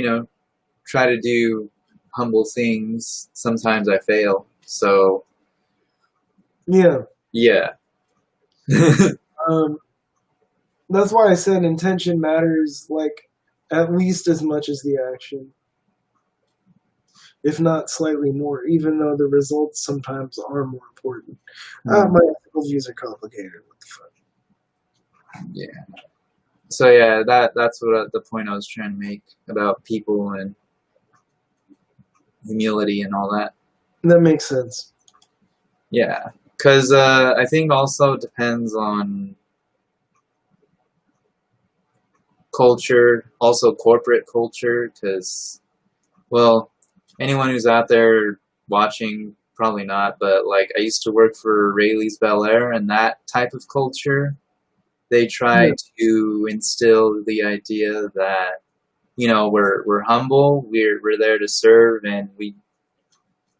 S2: try to do humble things. Sometimes I fail. So,
S1: yeah.
S2: yeah.
S1: Um, that's why I said intention matters, like at least as much as the action, if not slightly more. Even though the results sometimes are more important.
S2: Mm,
S1: My ethical views are complicated. What the fuck?
S2: yeah. So yeah, that's what the point I was trying to make about people and humility and all that.
S1: That makes sense.
S2: Yeah, because I think also it depends on culture, also corporate culture. Because well, anyone who's out there watching, probably not, but like I used to work for Rayleigh's Bel Air, and that type of culture, they try
S1: Yeah,
S2: to instill the idea that we're humble, we're there to serve, and we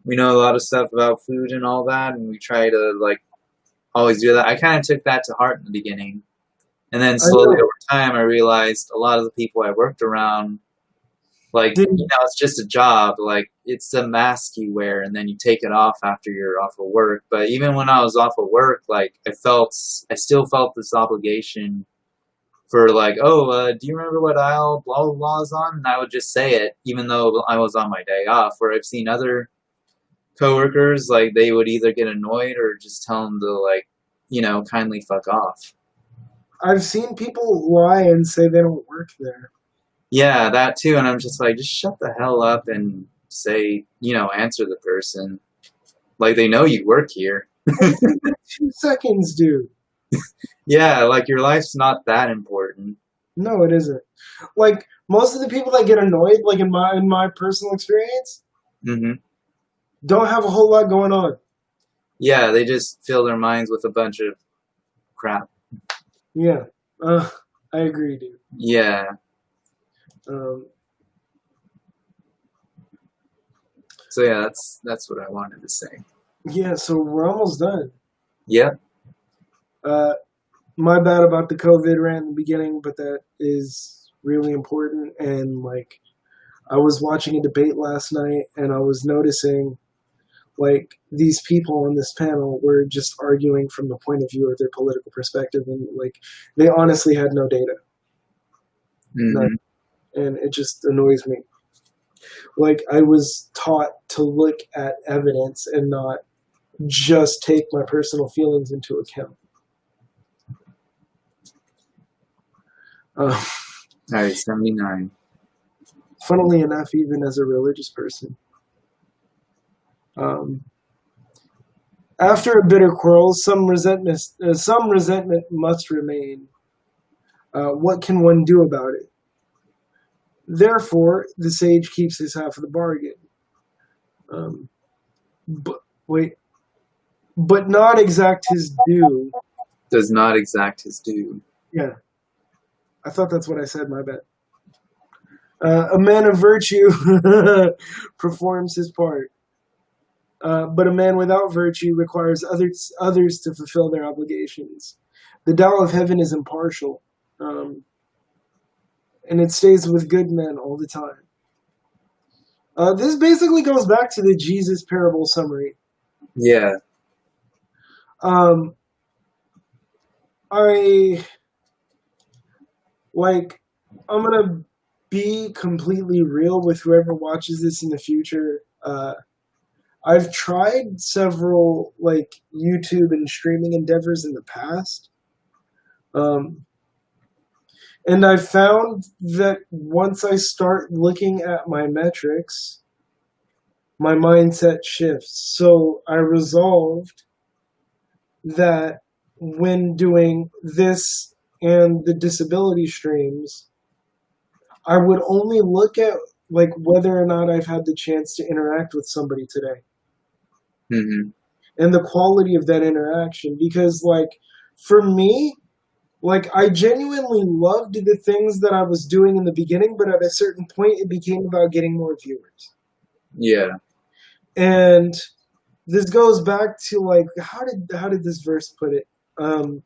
S2: know a lot of stuff about food and all that, and we try to like always do that. I kind of took that to heart in the beginning, and then
S1: I
S2: slowly
S1: know.
S2: over time, I realized a lot of the people I worked around, like
S1: Didn't
S2: it's just a job, like it's a mask you wear, and then you take it off after you're off of work. But even when I was off of work, like I still felt this obligation for like, oh, do you remember what aisle blah blah blah is on? And I would just say it, even though I was on my day off. Where I've seen other coworkers, like they would either get annoyed or just tell them to like, kindly fuck off.
S1: I've seen people lie and say they don't work there.
S2: Yeah, that too. And I'm just like, just shut the hell up and say, answer the person. Like they know you work here.
S1: It takes like 2 seconds, dude.
S2: Yeah, like your life's not that important.
S1: No, it isn't. Like most of the people that get annoyed, like in my personal experience,
S2: Hmm.
S1: don't have a whole lot going on.
S2: Yeah, they just fill their minds with a bunch of crap.
S1: Yeah, uh, I agree, dude.
S2: Yeah.
S1: Um,
S2: So yeah, that's what I wanted to say.
S1: yeah, so we're almost done.
S2: Yep.
S1: Uh, my bad about the COVID rant in the beginning, but that is really important. And like, I was watching a debate last night, and I was noticing like these people on this panel were just arguing from the point of view of their political perspective, and like they honestly had no data, none,
S2: Hmm.
S1: and it just annoys me. Like I was taught to look at evidence and not just take my personal feelings into account. Uh,
S2: All right, 79.
S1: Funnily enough, even as a religious person, um, after a bitter quarrel, some resentment must remain. What can one do about it? Therefore, the sage keeps his half of the bargain. Um, but wait, but not exact his due.
S2: Does not exact his due.
S1: Yeah, I thought that's what I said. My bad. A man of virtue performs his part, but a man without virtue requires others to fulfill their obligations. The Tao of heaven is impartial, um, and it stays with good men all the time. This basically goes back to the Jesus parable summary.
S2: Yeah.
S1: Um, I like. I'm gonna be completely real with whoever watches this in the future. I've tried several like YouTube and streaming endeavors in the past, um, and I found that once I start looking at my metrics, my mindset shifts. So I resolved that when doing this and the disability streams, I would only look at like whether or not I've had the chance to interact with somebody today
S2: Hmm.
S1: and the quality of that interaction. Because like for me, like I genuinely loved the things that I was doing in the beginning, but at a certain point it became about getting more viewers.
S2: Yeah.
S1: And this goes back to like how did this verse put it? Um,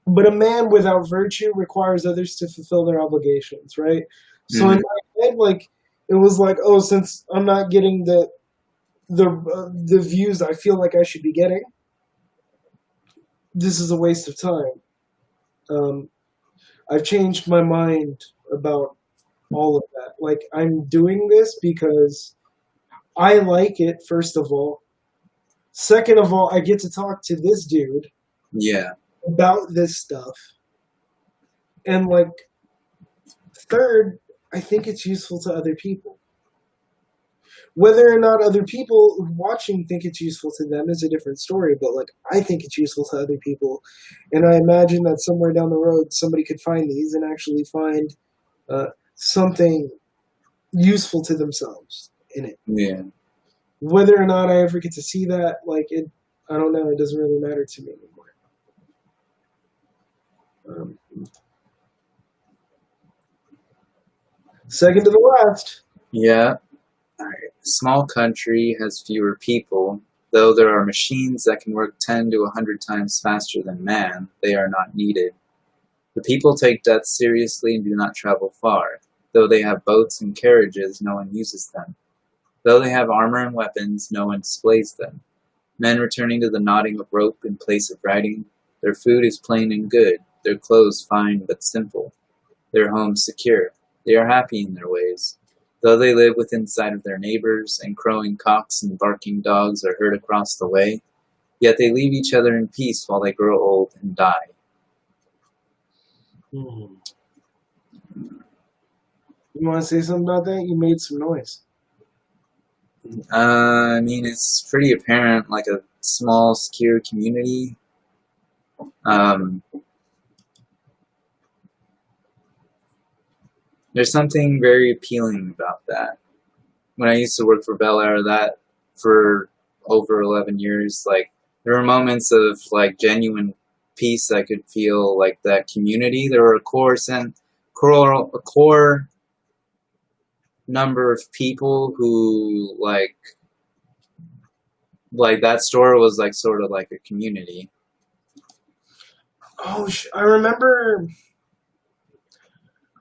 S1: but a man without virtue requires others to fulfill their obligations, right? So in
S2: Hmm.
S1: my head, like it was like, oh, since I'm not getting the views I feel like I should be getting, this is a waste of time. Um, I've changed my mind about all of that. Like I'm doing this because I like it. First of all, second of all, I get to talk to this dude
S2: Yeah.
S1: about this stuff, and like third, I think it's useful to other people. Whether or not other people watching think it's useful to them is a different story, but like I think it's useful to other people. And I imagine that somewhere down the road somebody could find these and actually find something useful to themselves in it.
S2: Yeah.
S1: Whether or not I ever get to see that, like it, I don't know. It doesn't really matter to me anymore. Um, Second to the last.
S2: Yeah. All right. A small country has fewer people. Though there are machines that can work 10 to 100 times faster than man, they are not needed. The people take death seriously and do not travel far. Though they have boats and carriages, no one uses them. Though they have armor and weapons, no one displays them. Men returning to the knotting of rope in place of riding, their food is plain and good, their clothes fine but simple, their homes secure. They are happy in their ways. Though they live within sight of their neighbors, and crowing cocks and barking dogs are heard across the way, yet they leave each other in peace while they grow old and die.
S1: Hmm. You want to say something about that? You made some noise.
S2: I mean, it's pretty apparent, like a small, secure community. Um, there's something very appealing about that. When I used to work for Bel Air, that for over 11 years, like there were moments of like genuine peace I could feel, like that community. There were a core number of people who like that store was like sort of like a community.
S1: Oh, I remember.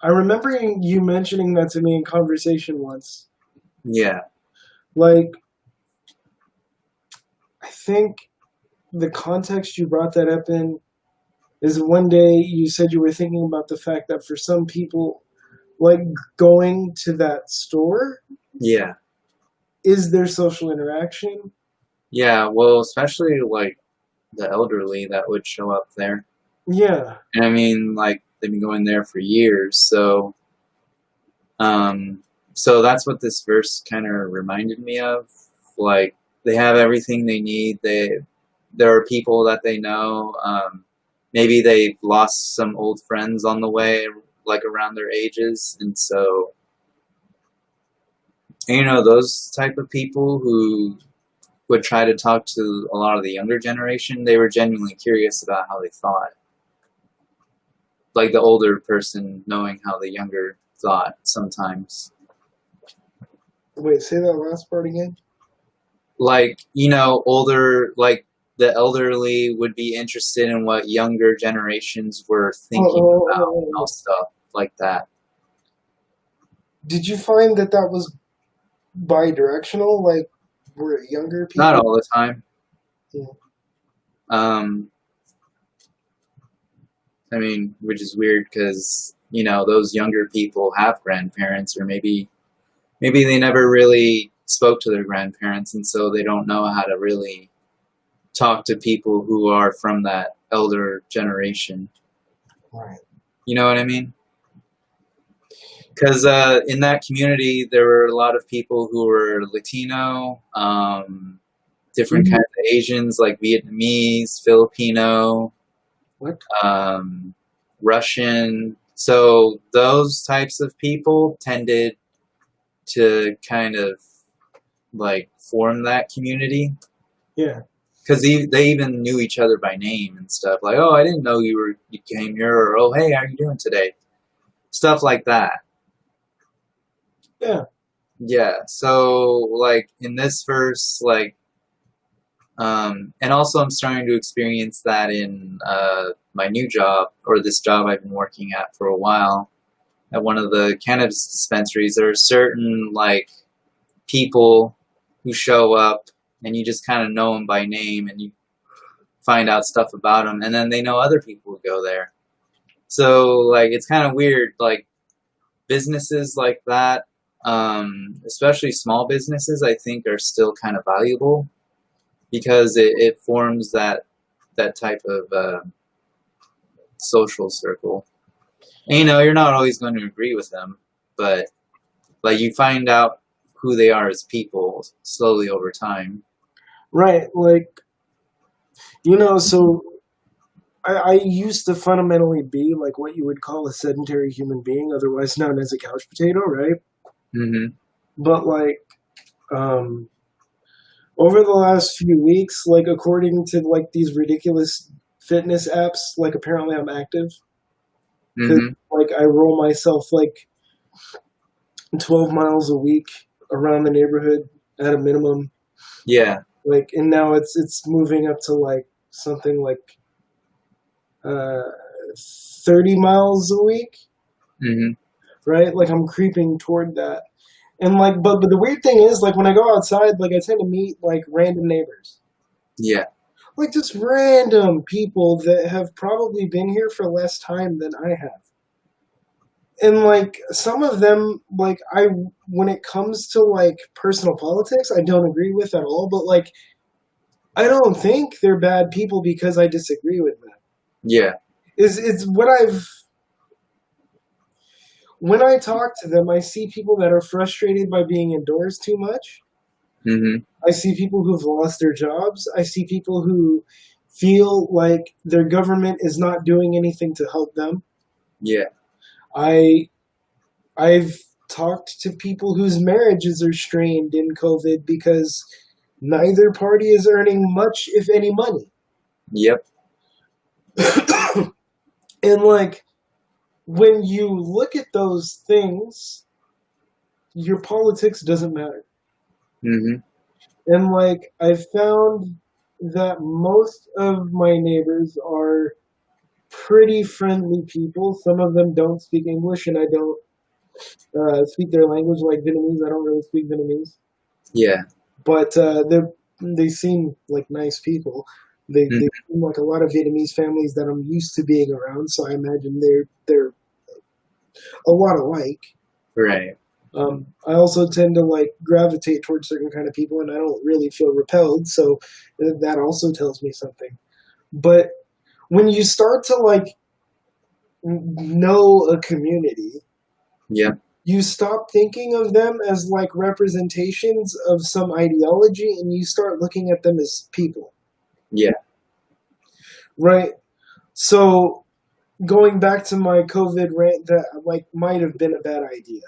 S1: I remember you mentioning that to me in conversation once.
S2: Yeah,
S1: Like, I think the context you brought that up in is one day you said you were thinking about the fact that for some people, like going to that store
S2: yeah,
S1: is their social interaction.
S2: yeah. Well, especially like the elderly that would show up there.
S1: Yeah,
S2: And I mean, like they've been going there for years, um, so that's what this verse kind of reminded me of. Like they have everything they need. There are people that they know. Maybe they've lost some old friends on the way, like around their ages, and so those type of people who would try to talk to a lot of the younger generation. They were genuinely curious about how they thought, like the older person knowing how the younger thought sometimes.
S1: wait, say that last part again.
S2: Like, older, like the elderly would be interested in what younger generations were
S1: Oh,
S2: thinking
S1: oh,
S2: about,
S1: oh,
S2: and
S1: oh.
S2: all stuff like that.
S1: Did you find that that was bi-directional? Like, were it younger
S2: Not
S1: people?
S2: all the time.
S1: Yeah.
S2: Um, I mean, which is weird because, those younger people have grandparents, or maybe they never really spoke to their grandparents, and so they don't know how to really talk to people who are from that elder generation.
S1: Right.
S2: You know what I mean? Because in that community, there were a lot of people who were Latino, different
S1: Mhm.
S2: kinds of Asians, like Vietnamese, Filipino,
S1: What?
S2: um, Russian. So those types of people tended to kind of like form that community,
S1: Yeah.
S2: because they even knew each other by name and stuff. Like, oh, I didn't know you came here, or oh, hey, how are you doing today? Stuff like that.
S1: Yeah.
S2: Yeah. So like in this verse, like, and also I'm starting to experience that in my new job, or this job I've been working at for a while, at one of the cannabis dispensaries. There are certain like people who show up, and you just kind of know them by name, and you find out stuff about them, and then they know other people who go there. So like it's kind of weird. Like businesses like that, especially small businesses, I think are still kind of valuable because it forms that type of social circle. And, you're not always going to agree with them, but like you find out who they are as people slowly over time.
S1: Right. Like, so I used to fundamentally be like what you would call a sedentary human being, otherwise known as a couch potato, right?
S2: Hmm.
S1: But like, um, over the last few weeks, like according to like these ridiculous fitness apps, like apparently I'm active because
S2: Hmm.
S1: like I roll myself like 12 miles a week around the neighborhood at a minimum.
S2: Yeah.
S1: Like, and now it's moving up to like something like uh, 30 miles a week,
S2: Hmm.
S1: right? Like I'm creeping toward that. And like, but the weird thing is, like when I go outside, like I tend to meet like random neighbors,
S2: Yeah.
S1: like just random people that have probably been here for less time than I have. And like some of them, like when it comes to like personal politics, I don't agree with at all. But like, I don't think they're bad people because I disagree with them.
S2: Yeah.
S1: Is it's what I've when I talk to them, I see people that are frustrated by being indoors too much.
S2: Hmm.
S1: I see people who've lost their jobs. I see people who feel like their government is not doing anything to help them.
S2: Yeah.
S1: I I've talked to people whose marriages are strained in COVID because neither party is earning much, if any, money.
S2: Yep.
S1: And like when you look at those things, your politics doesn't matter.
S2: Hmm.
S1: And like I've found that most of my neighbors are pretty friendly people. Some of them don't speak English, and I don't speak their language like Vietnamese. I don't really speak Vietnamese,
S2: Yeah.
S1: but they seem like nice people. They
S2: Mhm.
S1: seem like a lot of Vietnamese families that I'm used to being around. So I imagine they're a lot alike.
S2: Right.
S1: I also tend to like gravitate towards certain kind of people, and I don't really feel repelled. So that also tells me something. But when you start to like know a community,
S2: Yeah.
S1: you stop thinking of them as like representations of some ideology, and you start looking at them as people,
S2: Yeah.
S1: right? So going back to my COVID rant that like might have been a bad idea.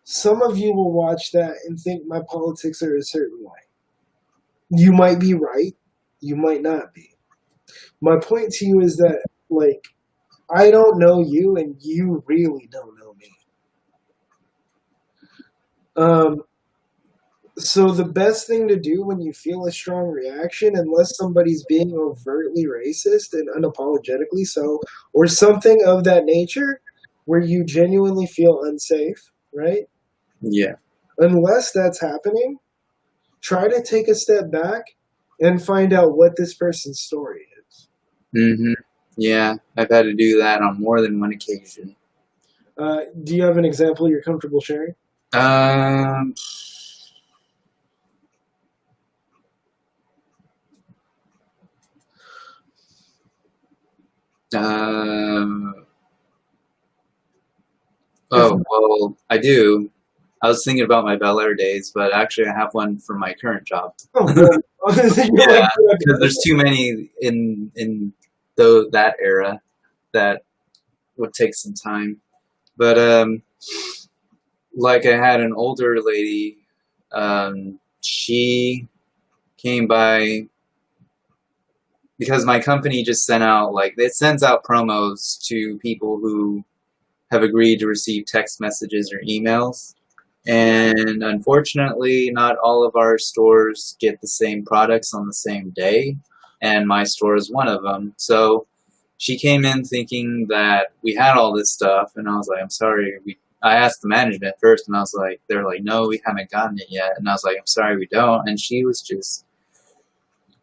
S1: Some of you will watch that and think my politics are a certain way. You might be right, you might not be. My point to you is that like I don't know you and you really don't know me. Um, so the best thing to do when you feel a strong reaction, unless somebody's being overtly racist and unapologetically so, or something of that nature, where you genuinely feel unsafe, right?
S2: Yeah.
S1: Unless that's happening, try to take a step back and find out what this person's story is.
S2: Hmm. Yeah. I've had to do that on more than one occasion.
S1: Do you have an example you're comfortable sharing?
S2: Um. Um.
S1: If
S2: Oh well, I do. I was thinking about my Bel Air days, but actually, I have one for my current job.
S1: oh good, you're like
S2: Yeah, because there's too many in that era that would take some time. But like I had an older lady. She came by because my company just sent out like it sends out promos to people who have agreed to receive text messages or emails. And unfortunately, not all of our stores get the same products on the same day, and my store is one of them. So she came in thinking that we had all this stuff, and I was like, I'm sorry. I asked the management first, and I was like, they're like, no, we haven't gotten it yet. And I was like, I'm sorry, we don't. And she was just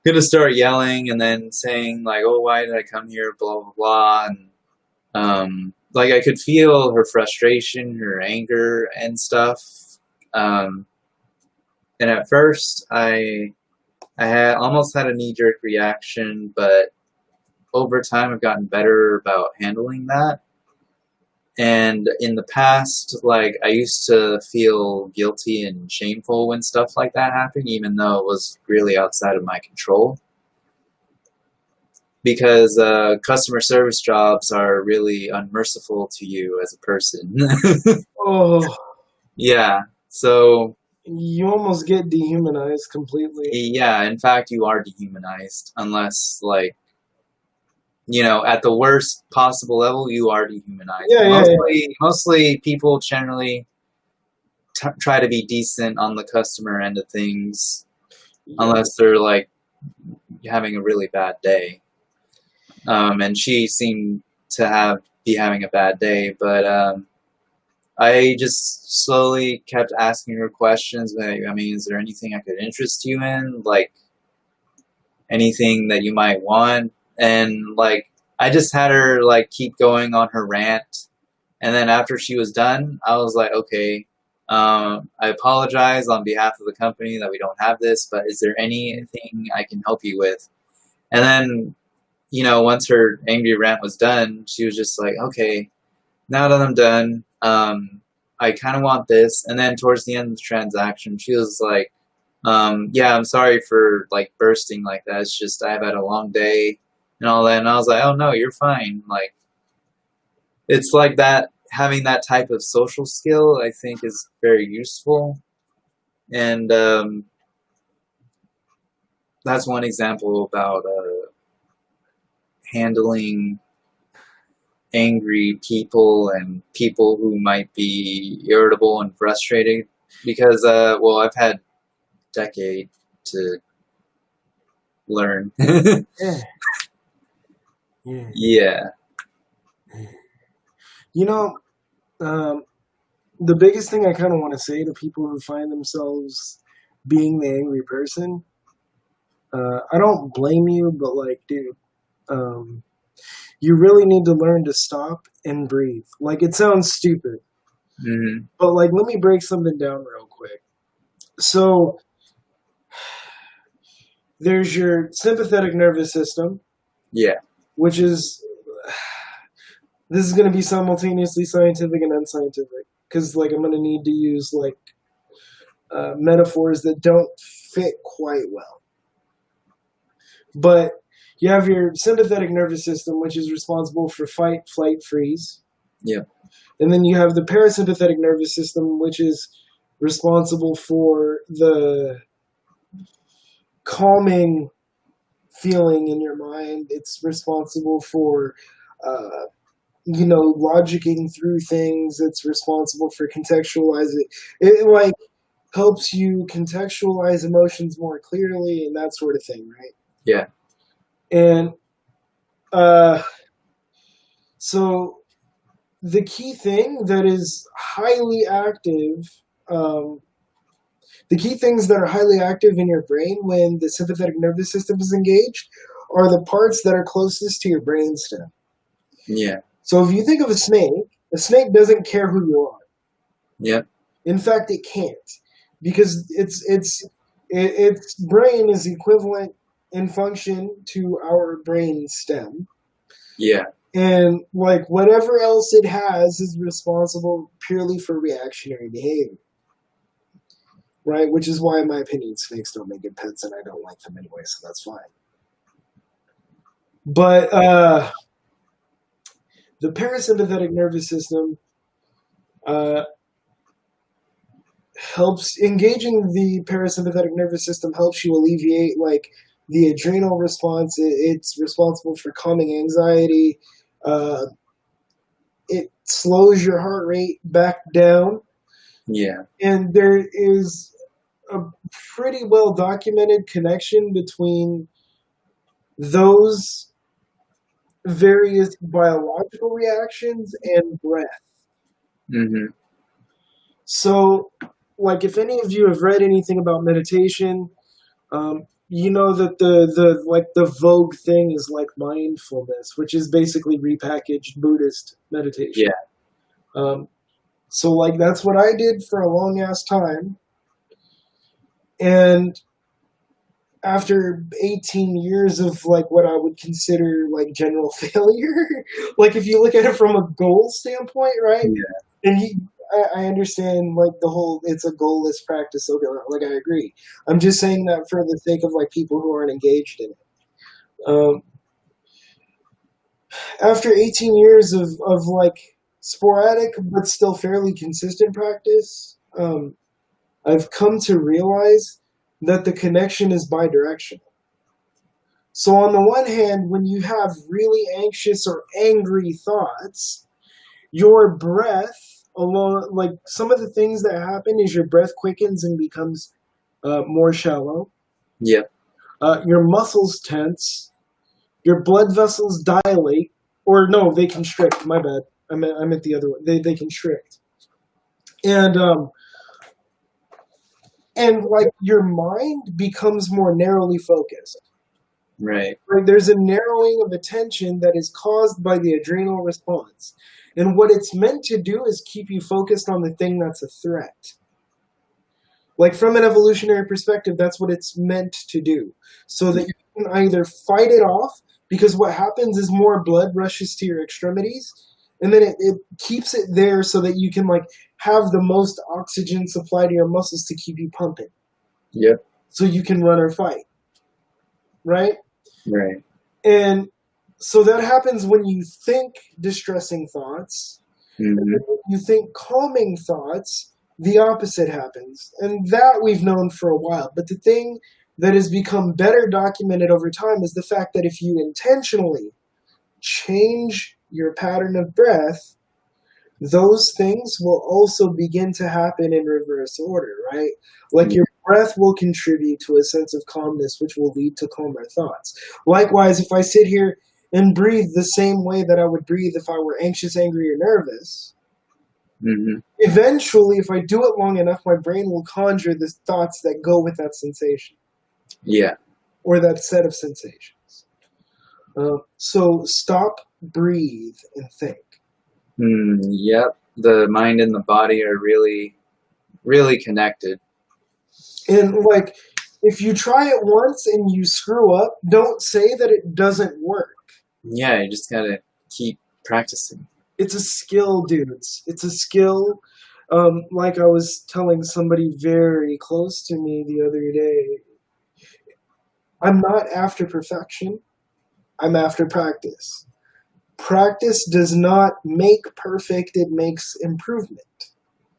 S2: gonna start yelling and then saying like, oh, why did I come here? Blah blah blah. And like I could feel her frustration, her anger, and stuff. Um, and at first, I had almost had a knee jerk reaction, but over time, I've gotten better about handling that. And in the past, like I used to feel guilty and shameful when stuff like that happened, even though it was really outside of my control. Because customer service jobs are really unmerciful to you as a person.
S1: oh,
S2: Yeah. So,
S1: you almost get dehumanized completely.
S2: yeah, in fact, you are dehumanized unless, like, at the worst possible level, you are dehumanized.
S1: Yeah, yeah, yeah.
S2: Mostly people generally try to be decent on the customer end of things,
S1: Yeah.
S2: unless they're like having a really bad day. And she seemed to be having a bad day, but I just slowly kept asking her questions. Like, I mean, is there anything I could interest you in? Like anything that you might want? And like, I just had her like keep going on her rant. And then after she was done, I was like, okay, I apologize on behalf of the company that we don't have this, but is there anything I can help you with? And then, once her angry rant was done, she was just like, okay, now that I'm done, I kind of want this. And then towards the end of the transaction, she was like, yeah, I'm sorry for like bursting like that. It's just I've had a long day and all that. And I was like, oh no, you're fine. Like, it's like that, having that type of social skill, I think is very useful. And that's one example about handling angry people and people who might be irritable and frustrated because well, I've had a decade to learn.
S1: Yeah. Yeah.
S2: Yeah.
S1: You know, the biggest thing I kind of want to say to people who find themselves being the angry person, I don't blame you, but like, dude, um, you really need to learn to stop and breathe. Like, it sounds stupid,
S2: Hmm.
S1: but like, let me break something down real quick. So, there's your sympathetic nervous system,
S2: Yeah.
S1: which is this is going to be simultaneously scientific and unscientific because like I'm going to need to use like metaphors that don't fit quite well. But you have your sympathetic nervous system, which is responsible for fight, flight, freeze.
S2: Yeah.
S1: And then you have the parasympathetic nervous system, which is responsible for the calming feeling in your mind. It's responsible for, logicking through things. It's responsible for contextualizing. It like helps you contextualize emotions more clearly and that sort of thing, right?
S2: Yeah.
S1: And uh, so the key thing that is highly active, um, the key things that are highly active in your brain when the sympathetic nervous system is engaged are the parts that are closest to your brainstem.
S2: Yeah.
S1: So if you think of a snake doesn't care who you are.
S2: Yeah.
S1: In fact, it can't because its brain is equivalent in function to our brain stem.
S2: Yeah.
S1: And like whatever else it has is responsible purely for reactionary behavior. Right? Which is why, in my opinion, snakes don't make good pets and I don't like them anyway, so that's fine. But the parasympathetic nervous system uh, helps engaging the parasympathetic nervous system helps you alleviate like the adrenal response. It's responsible for calming anxiety. Uh, it slows your heart rate back down.
S2: Yeah.
S1: And there is a pretty well documented connection between those various biological reactions and breath.
S2: Hmm.
S1: So, like, if any of you have read anything about meditation, you know that the vogue thing is like mindfulness, which is basically repackaged Buddhist meditation.
S2: Yeah.
S1: Um, so, like, that's what I did for a long ass time, and after 18 years of like what I would consider like general failure, like if you look at it from a goal standpoint, right?
S2: Yeah.
S1: And I understand like the whole it's a goalless practice. Okay, like I agree. I'm just saying that for the sake of like people who aren't engaged in it. After 18 years of like sporadic but still fairly consistent practice, I've come to realize that the connection is bidirectional. So on the one hand, when you have really anxious or angry thoughts, your breath alone, like some of the things that happen is your breath quickens and becomes more shallow.
S2: Yeah.
S1: Your muscles tense. Your blood vessels dilate, or no, they constrict. My bad. I meant the other one. They constrict, and like your mind becomes more narrowly focused.
S2: Right.
S1: Right? There's a narrowing of attention that is caused by the adrenal response. And what it's meant to do is keep you focused on the thing that's a threat. Like from an evolutionary perspective, that's what it's meant to do. So that you can either fight it off, because what happens is more blood rushes to your extremities, and then it keeps it there so that you can like have the most oxygen supply to your muscles to keep you pumping.
S2: Yep.
S1: So you can run or fight. Right?
S2: Right.
S1: And so that happens when you think distressing thoughts.
S2: Hmm.
S1: And when you think calming thoughts, the opposite happens. And that we've known for a while. But the thing that has become better documented over time is the fact that if you intentionally change your pattern of breath, those things will also begin to happen in reverse order, right? Like your breath will contribute to a sense of calmness, which will lead to calmer thoughts. Likewise, if I sit here and breathe the same way that I would breathe if I were anxious, angry, or nervous, eventually, if I do it long enough, my brain will conjure the thoughts that go with that sensation.
S2: Yeah.
S1: Or that set of sensations. So stop, breathe, and think.
S2: Yep. The mind and the body are really, really connected.
S1: And like, if you try it once and you screw up, don't say that it doesn't work.
S2: Yeah, you just gotta keep practicing.
S1: It's a skill, dudes. It's a skill. Like I was telling somebody very close to me the other day, I'm not after perfection. I'm after practice. Practice does not make perfect, it makes improvement.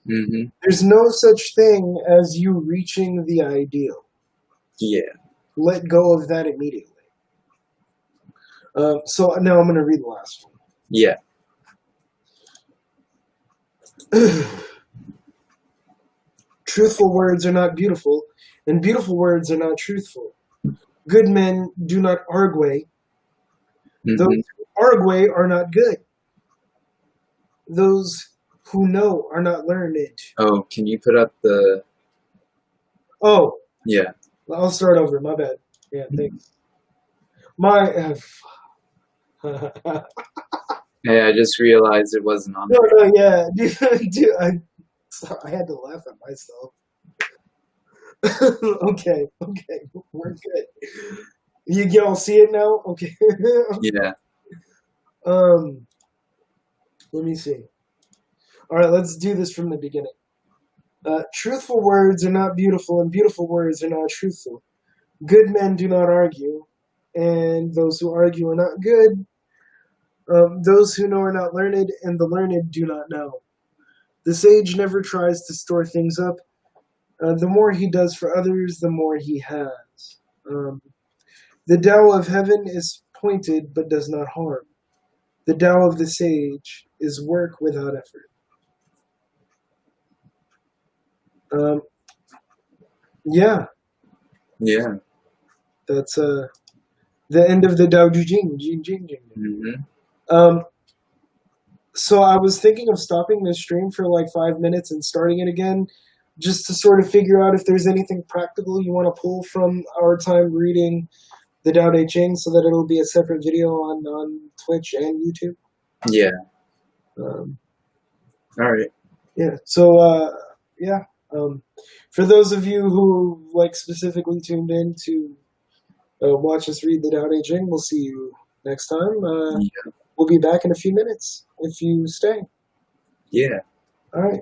S1: There's no such thing as you reaching the ideal.
S2: Yeah.
S1: Let go of that immediately. So now I'm going to read the last one.
S2: Yeah.
S1: Truthful words are not beautiful, and beautiful words are not truthful. Good men do not argue. Those who argue are not good. Those who know are not learned.
S2: Oh, can you put up the...
S1: Oh.
S2: Yeah.
S1: I'll start over. My bad. Yeah, thanks.
S2: Hey, I just realized it wasn't on.
S1: No, yeah. Dude, I had to laugh at myself. Okay, we're good. You all see it now? Okay.
S2: Yeah.
S1: Let me see. All right, let's do this from the beginning. Truthful words are not beautiful, and beautiful words are not truthful. Good men do not argue, and those who argue are not good. Those who know are not learned, and the learned do not know. The sage never tries to store things up. The more he does for others, the more he has. The Tao of heaven is pointed but does not harm. The Tao of the sage is work without effort. Yeah.
S2: Yeah.
S1: That's the end of the Tao Te Ching. So I was thinking of stopping this stream for like 5 minutes and starting it again, just to sort of figure out if there's anything practical you want to pull from our time reading the Tao Te Ching, so that it'll be a separate video on Twitch and YouTube.
S2: Yeah. All right.
S1: Yeah. So yeah. For those of you who like specifically tuned in to watch us read the Tao Te Ching, we'll see you next time. We'll be back in a few minutes if you stay.
S2: Yeah.
S1: All right.